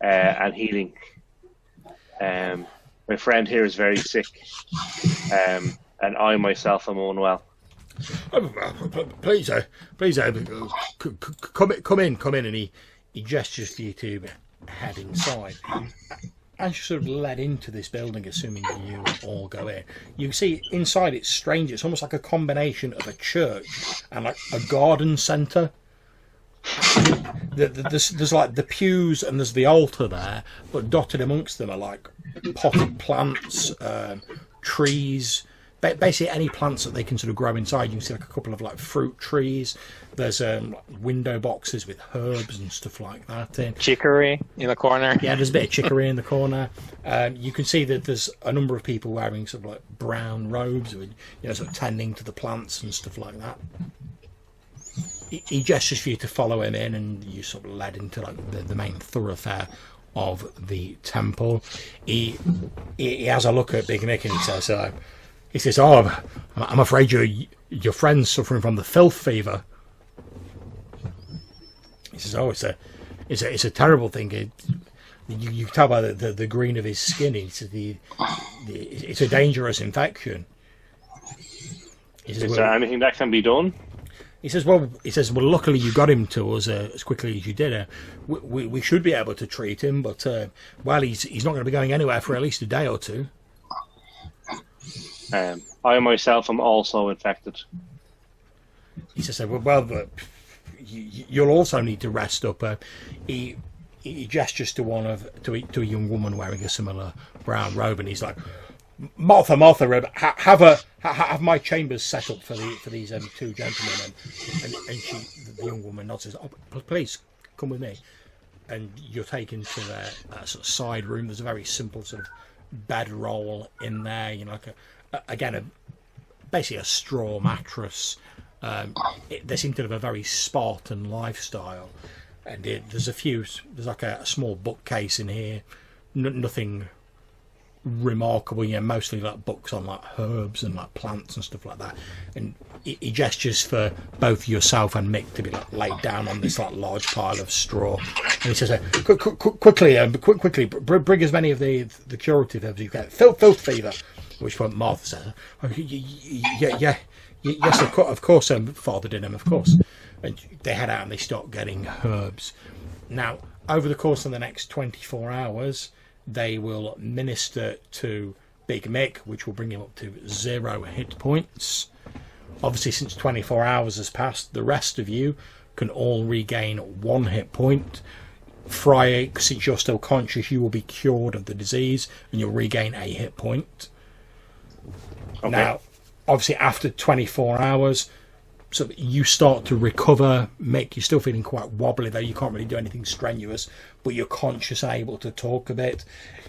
and healing. My friend here is very sick, and I myself am unwell. Please, come in, and he gestures for you to head inside. As you sort of led into this building, assuming you all go in, you see inside it's strange. It's almost like a combination of a church and like a garden centre. There's like the pews and there's the altar there, but dotted amongst them are like potted plants, trees, basically any plants that they can sort of grow inside. You can see like a couple of like fruit trees. There's window boxes with herbs and stuff like that in. Chicory in the corner. Yeah, there's a bit of chicory in the corner. You can see that there's a number of people wearing sort of like brown robes, with, sort of tending to the plants and stuff like that. He gestures for you to follow him in, and you sort of led into like the main thoroughfare of the temple. He has a look at Big Mick and he says, "Oh, I'm afraid your friend's suffering from the filth fever." He says, "Oh, it's a terrible thing. You can tell by the green of his skin. He says it's a dangerous infection." He says, "Is there anything that can be done?" He says, "Well, luckily you got him to us as quickly as you did. We should be able to treat him, but he's not going to be going anywhere for at least a day or two." I myself am also infected. He says, "Well, you'll also need to rest up." He gestures to a young woman wearing a similar brown robe, and he's like, Martha, have my chambers set up for these two gentlemen." And the young woman nods and says, "Oh, please come with me." And you're taken to their sort of side room. There's a very simple sort of bedroll in there, basically a straw mattress. They seem to have a very Spartan lifestyle, and there's like a small bookcase in here, nothing remarkable, mostly like books on like herbs and like plants and stuff like that. And he gestures for both yourself and Mick to be like laid down on this like large pile of straw, and he says, quickly bring as many of the curative herbs you can. Filth fever. At which point Martha says, "Oh, yeah, yes, of course, Father Dinham, of course." And they head out and they start getting herbs. Now, over the course of the next 24 hours, they will minister to Big Mick, which will bring him up to 0 hit points. Obviously, since 24 hours has passed, the rest of you can all regain 1 hit point. Friar, since you're still conscious, you will be cured of the disease and you'll regain a hit point. Okay. Now, obviously, after 24 hours, so you start to recover. Mick, you're still feeling quite wobbly though. You can't really do anything strenuous, but you're conscious and able to talk a bit.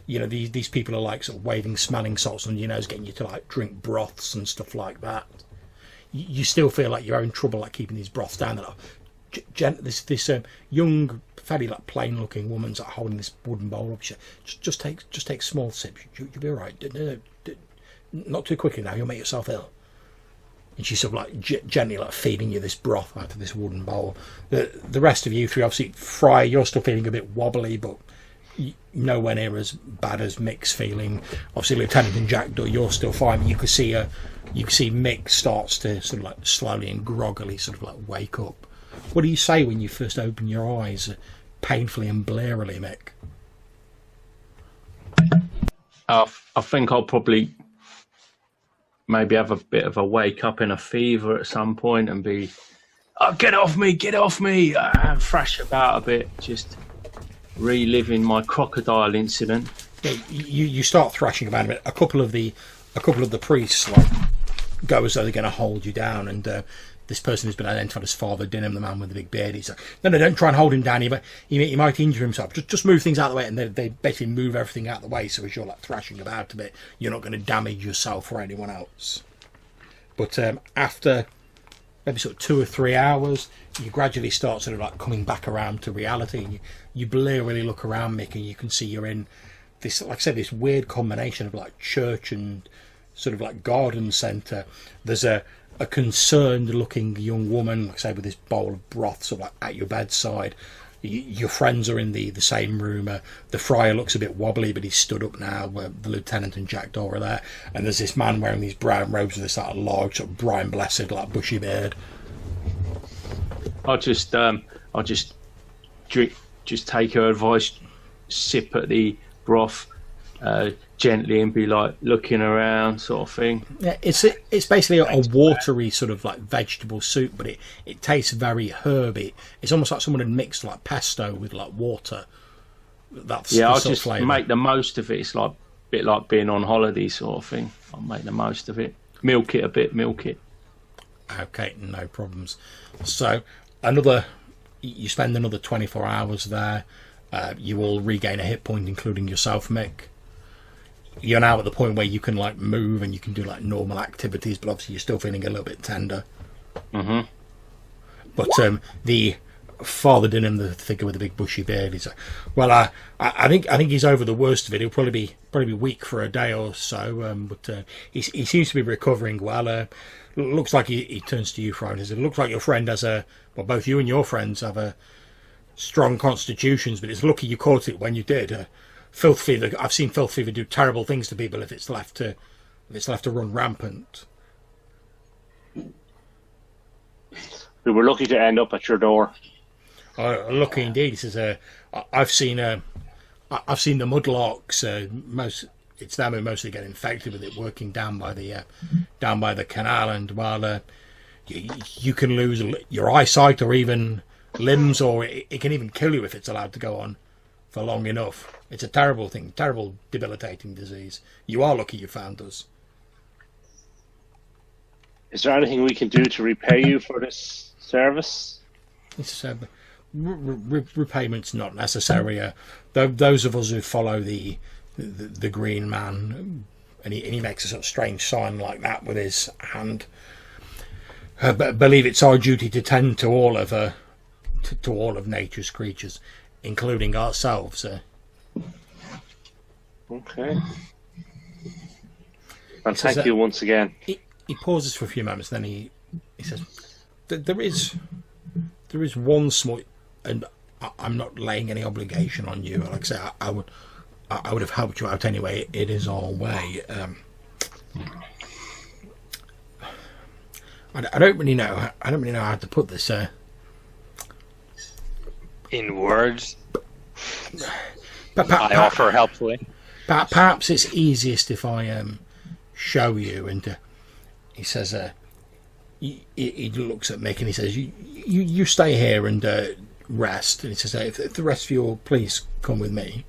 You know, these people are like sort of waving smelling salts on your nose, getting you to like drink broths and stuff like that. You still feel like you're having trouble like keeping these broths down. This young, fairly like plain looking woman's like holding this wooden bowl up. She said, just take small sips. You'll be all right. No, not too quickly now. You'll make yourself ill. And she's sort of like gently like feeding you this broth out of this wooden bowl. The rest of you three, obviously, Fry, you're still feeling a bit wobbly, but nowhere near as bad as Mick's feeling. Obviously, Lieutenant and Jackdaw, you're still fine. But you can see Mick starts to sort of like slowly and groggily sort of like wake up. What do you say when you first open your eyes, painfully and blearily, Mick? I think I'll probably maybe have a bit of a wake up in a fever at some point and be, oh, get off me, and thrash about a bit, just reliving my crocodile incident. Yeah, you start thrashing about a bit. A couple of the priests like go as though they're going to hold you down, and this person who's been identified as Father Dinham, the man with the big beard, he's like, no, don't try and hold him down. He might injure himself. Just move things out of the way, and they basically move everything out of the way. So as you're like thrashing about a bit, you're not going to damage yourself or anyone else. But after maybe sort of 2 or 3 hours, you gradually start sort of like coming back around to reality, and you blearily look around, Mick, and you can see you're in this, like I said, this weird combination of like church and sort of like garden centre. There's a concerned looking young woman, like I say, with this bowl of broth sort of like at your bedside. Your friends are in the same room. The friar looks a bit wobbly, but he's stood up now. The lieutenant and Jackdaw are there, and there's this man wearing these brown robes with this sort of large, sort of Brian Blessed, like bushy beard. I'll just drink, just take her advice, sip at the broth gently, and be like looking around, sort of thing. Yeah, it's basically a watery sort of like vegetable soup, but it tastes very herby. It's almost like someone had mixed like pesto with like water. That's I'll just flavour. make the most of it. It's like a bit like being on holiday, sort of thing. I'll make the most of it. Milk it a bit, milk it. Okay, no problems. So you spend another 24 hours there. You will regain a hit point, including yourself, Mick. You're now at the point where you can like move and you can do like normal activities, but obviously you're still feeling a little bit tender. Mm-hmm. But the Father Dinham, the figure with the big bushy beard, he's like, well, I think he's over the worst of it. He'll probably be weak for a day or so, but he seems to be recovering well. Looks like he turns to you, Fry, and says, it looks like your friend has both you and your friends have strong constitutions, but it's lucky you caught it when you did. Filth fever. I've seen filth fever do terrible things to people if it's left to run rampant. We were lucky to end up at your door. Lucky indeed. He says, I've seen the mudlarks. It's them who mostly get infected with it, working down by the canal, and while you can lose your eyesight or even limbs, or it can even kill you if it's allowed to go on for long enough. It's a terrible thing, terrible debilitating disease. You are lucky you found us. Is there anything we can do to repay you for this service? It's repayments not necessary. Those of us who follow the Green Man, and he makes a sort of strange sign like that with his hand. But believe it's our duty to tend to all of nature's creatures, including ourselves. Okay. And thank you once again. He pauses for a few moments, then he says, "There is one small, and I'm not laying any obligation on you. Like I say, I would have helped you out anyway. It is our way. I don't really know. I don't really know how to put this. In words, I offer helpfully. Perhaps it's easiest if I show you." And he says, he looks at Mick and he says, "You stay here and rest." And he says, "If the rest of you will please come with me."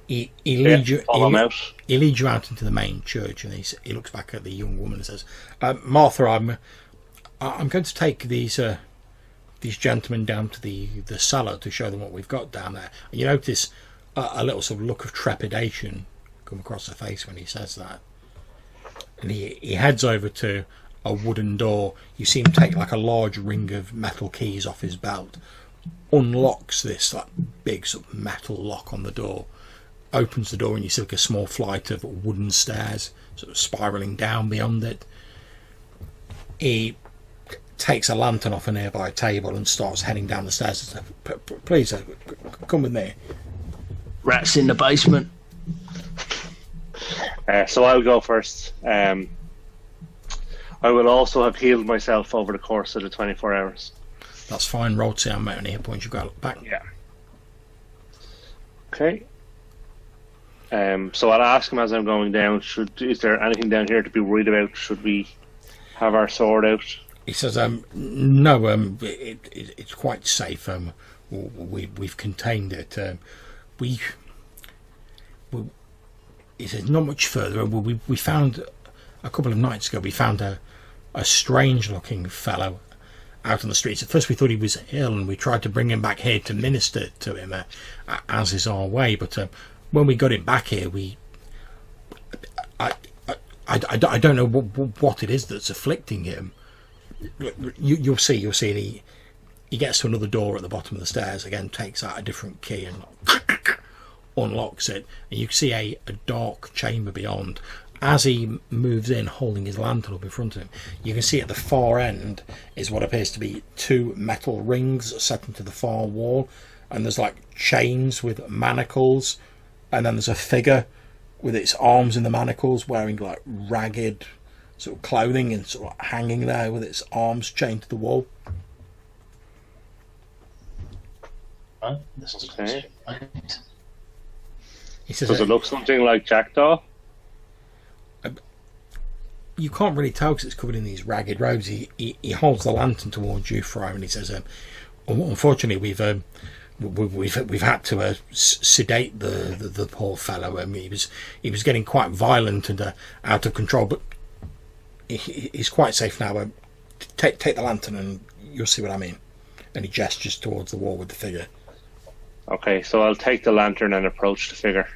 He leads you. Follow him out. He leads you out into the main church, and he looks back at the young woman and says, "Martha, I'm going to take these gentlemen down to the cellar to show them what we've got down there." And you notice a little sort of look of trepidation come across her face when he says that, and he heads over to a wooden door. You see him take like a large ring of metal keys off his belt, unlocks this like big sort of metal lock on the door, opens the door, and you see like a small flight of wooden stairs sort of spiraling down beyond it. He takes a lantern off a nearby table and starts heading down the stairs and says, "Please, come with me." Rats in the basement. So I'll go first. I will also have healed myself over the course of the 24 hours. That's fine. Roll to see how many hit points you've got back. Yeah. Okay. So I'll ask him as I'm going down, is there anything down here to be worried about? Should we have our sword out? He says, "No, it's quite safe. We've contained it. He says, not much further. We found a couple of nights ago. We found a strange-looking fellow out on the streets. At first, we thought he was ill, and we tried to bring him back here to minister to him, as is our way. But when we got him back here, I don't know what it is that's afflicting him. You'll see. And he gets to another door at the bottom of the stairs. Again, takes out a different key and unlocks it. And you can see a dark chamber beyond. As he moves in, holding his lantern up in front of him, you can see at the far end is what appears to be two metal rings set into the far wall. And there's like chains with manacles. And then there's a figure with its arms in the manacles, wearing like ragged sort of clothing and sort of hanging there with its arms chained to the wall. Right, this is Okay. right. He says, Does it look something like Jackdaw? You can't really tell because it's covered in these ragged robes. He holds the lantern towards you, Friar, and he says, "Unfortunately, we've had to sedate the poor fellow. He was getting quite violent and out of control, but he's quite safe now. Take the lantern and you'll see what I mean." And he gestures towards the wall with the figure. Okay, so I'll take the lantern and approach the figure.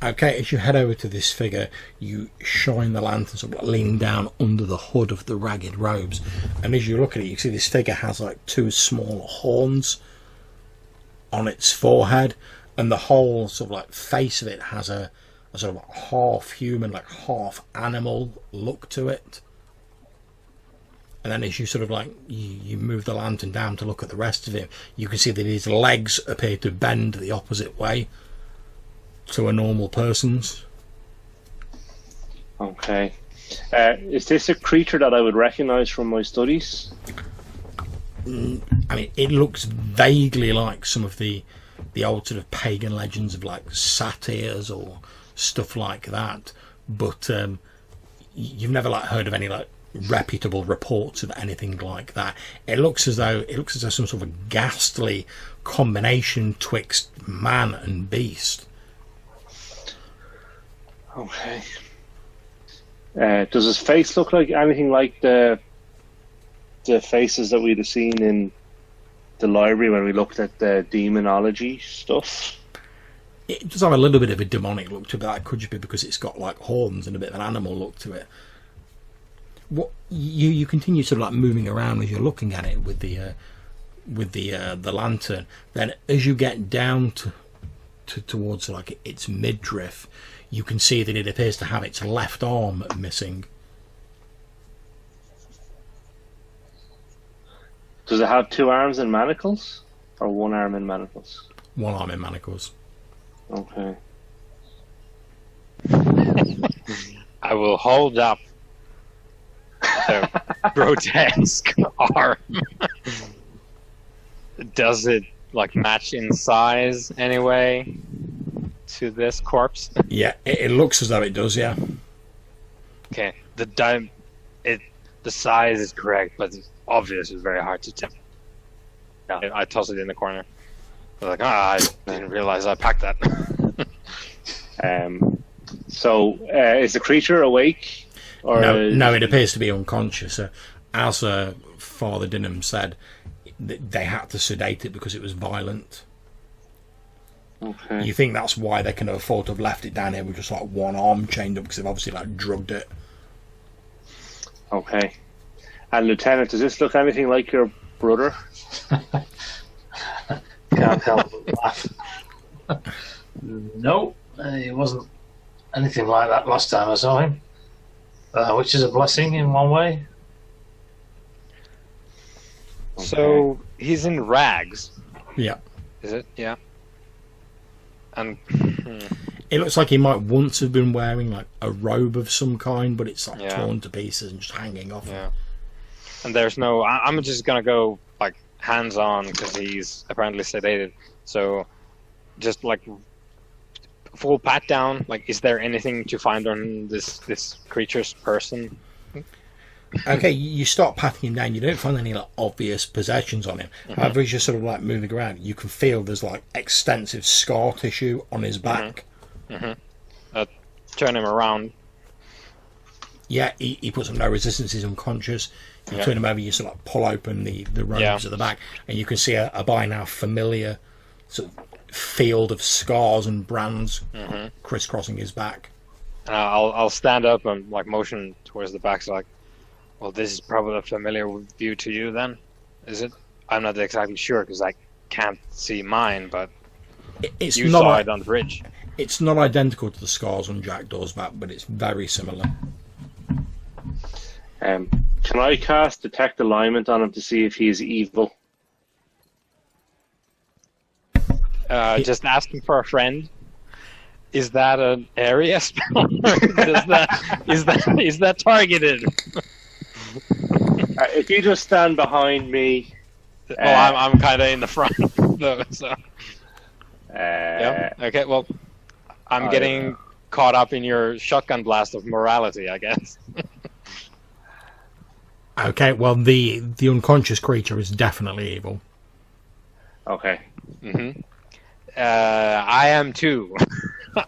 Okay, as you head over to this figure, you shine the lantern sort of leaning down under the hood of the ragged robes, and as you look at it, you see this figure has like two small horns on its forehead, and the whole sort of like face of it has a sort of half human, like half animal look to it. And then as you sort of like you move the lantern down to look at the rest of him, you can see that his legs appear to bend the opposite way to a normal person's. Okay. Is this a creature that I would recognise from my studies? I mean, it looks vaguely like some of the old sort of pagan legends of like satyrs or stuff like that, but you've never like heard of any like reputable reports of anything like that. It looks as though some sort of ghastly combination twixt man and beast. Okay. Does his face look like anything like the faces that we'd have seen in the library when we looked at the demonology stuff? It does have a little bit of a demonic look to it, but that could just be because it's got like horns and a bit of an animal look to it. What you continue sort of like moving around as you're looking at it with the lantern. Then as you get down towards like its midriff, you can see that it appears to have its left arm missing. Does it have two arms and manacles, or one arm and manacles? One arm in manacles. Okay. I will hold up the grotesque arm. Does it like match in size anyway to this corpse? Yeah, it looks as though it does. Yeah. Okay. The size is correct, but it's obvious it's very hard to tell. I toss it in the corner. I was like, I didn't realize I packed that. So, is the creature awake? Or no, it appears to be unconscious. As Father Dinham said, they had to sedate it because it was violent. Okay. You think that's why they can afford to have left it down here with just like one arm chained up, because they've obviously like drugged it. Okay. And Lieutenant, does this look anything like your brother? Can't help but laugh. No, it wasn't anything like that last time I saw him, which is a blessing in one way. Okay. So he's in rags. Yeah. Is it? Yeah. And It looks like he might once have been wearing like a robe of some kind, but it's like Yeah. torn to pieces and just hanging off. yeah. And there's no. I'm just gonna go like hands on because he's apparently sedated. So just like full pat down. Like, is there anything to find on this creature's person? Okay, you start patting him down. You don't find any like obvious possessions on him. However, as you're sort of like moving around, you can feel there's like extensive scar tissue on his back. Turn him around. Yeah, he puts up no resistance. He's unconscious. You Yeah. turn him over. You sort of like pull open the robes Yeah. at the back, and you can see a by now familiar sort of field of scars and brands crisscrossing his back. And I'll stand up and like motion towards the back. So like, well, this is probably a familiar view to you. Then, is it? I'm not exactly sure because I can't see mine, but It's you not saw it on the bridge. It's not identical to the scars on Jackdaw's back, but it's very similar. Can I cast Detect Alignment on him to see if he is evil? Just asking for a friend. Is that an area spell? Is that targeted? If you just stand behind me. Well, I'm kind of in the front though. So yeah. Okay. Well, I'm getting caught up in your shotgun blast of morality, I guess. Okay, well, the unconscious creature is definitely evil. Okay. I am too.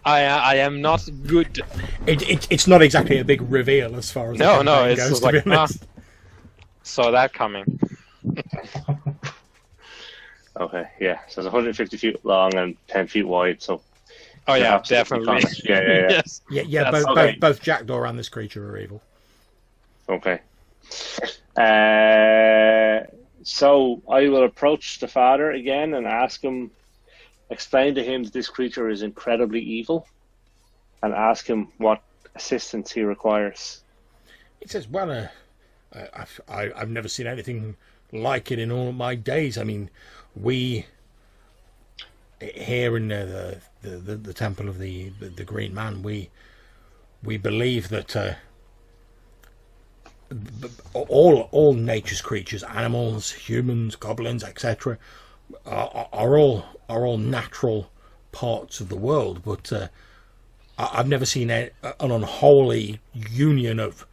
I am not good. It's not exactly a big reveal as far as the campaign it's goes, just to be like honest. saw that coming. Okay, yeah. So it's 150 feet long and 10 feet wide, so... Oh yeah, absolutely definitely. common. Yeah. Yes. Yeah, That's both Jackdaw and this creature are evil. Okay. So I will approach the father again and ask him, explain to him that this creature is incredibly evil, and ask him what assistance he requires. It says, well, I've never seen anything like it in all of my days. I mean, we here in the temple of the Green Man, we believe that all nature's creatures, animals, humans, goblins, etc., are all natural parts of the world. But I've never seen an unholy union of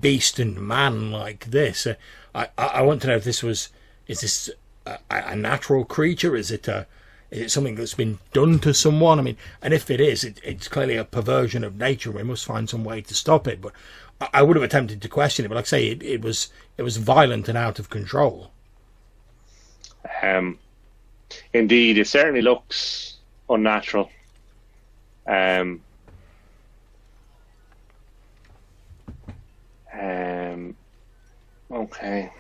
beast and man like this. I want to know if is this a natural creature? Is it something that's been done to someone? I mean, and if it is, it's clearly a perversion of nature. We must find some way to stop it. But I would have attempted to question it, but like I say, it was violent and out of control. Indeed, it certainly looks unnatural. Okay.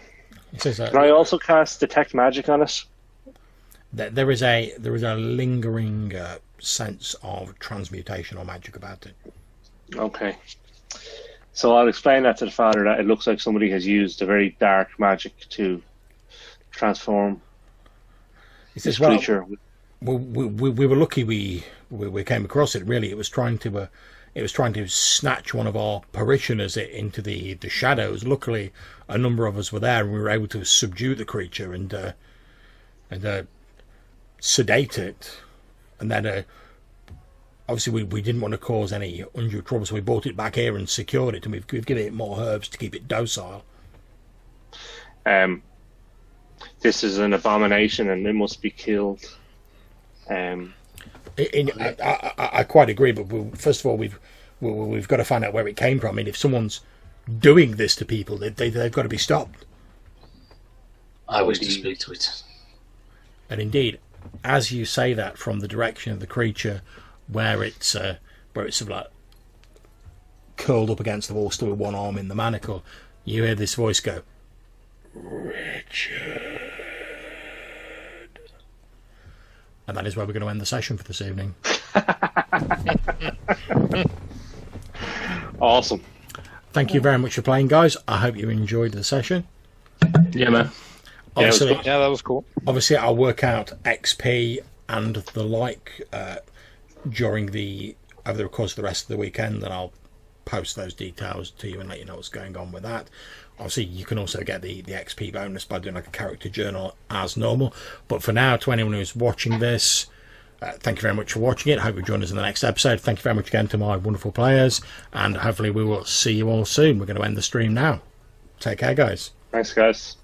It says, Can I also cast Detect Magic on it? There is a lingering sense of transmutation or magic about it. Okay. So I'll explain that to the father, that it looks like somebody has used a very dark magic to transform this creature. We were lucky we came across it. Really, it was trying to snatch one of our parishioners into the shadows. Luckily, a number of us were there, and we were able to subdue the creature and sedate it. And then, obviously, we didn't want to cause any undue trouble, so we brought it back here and secured it, and we've given it more herbs to keep it docile. This is an abomination, and it must be killed. I quite agree, but first of all, we've got to find out where it came from. I mean, if someone's doing this to people, they've got to be stopped. I wish to speak to it. And indeed, as you say that, from the direction of the creature, where it's sort of like curled up against the wall, still with one arm in the manacle, you hear this voice go, "Richard." And that is where we're going to end the session for this evening. Awesome. Thank you very much for playing, guys. I hope you enjoyed the session. Yeah, man. Obviously, Yeah, that was cool. obviously I'll work out XP and the like during over the course of the rest of the weekend, and I'll post those details to you and let you know what's going on with that. Obviously, you can also get the XP bonus by doing like a character journal as normal. But for now, to anyone who's watching this, thank you very much for watching it. I hope you'll join us in the next episode. Thank you very much again to my wonderful players, and hopefully we will see you all soon. We're going to end the stream now. Take care, guys. Thanks, guys.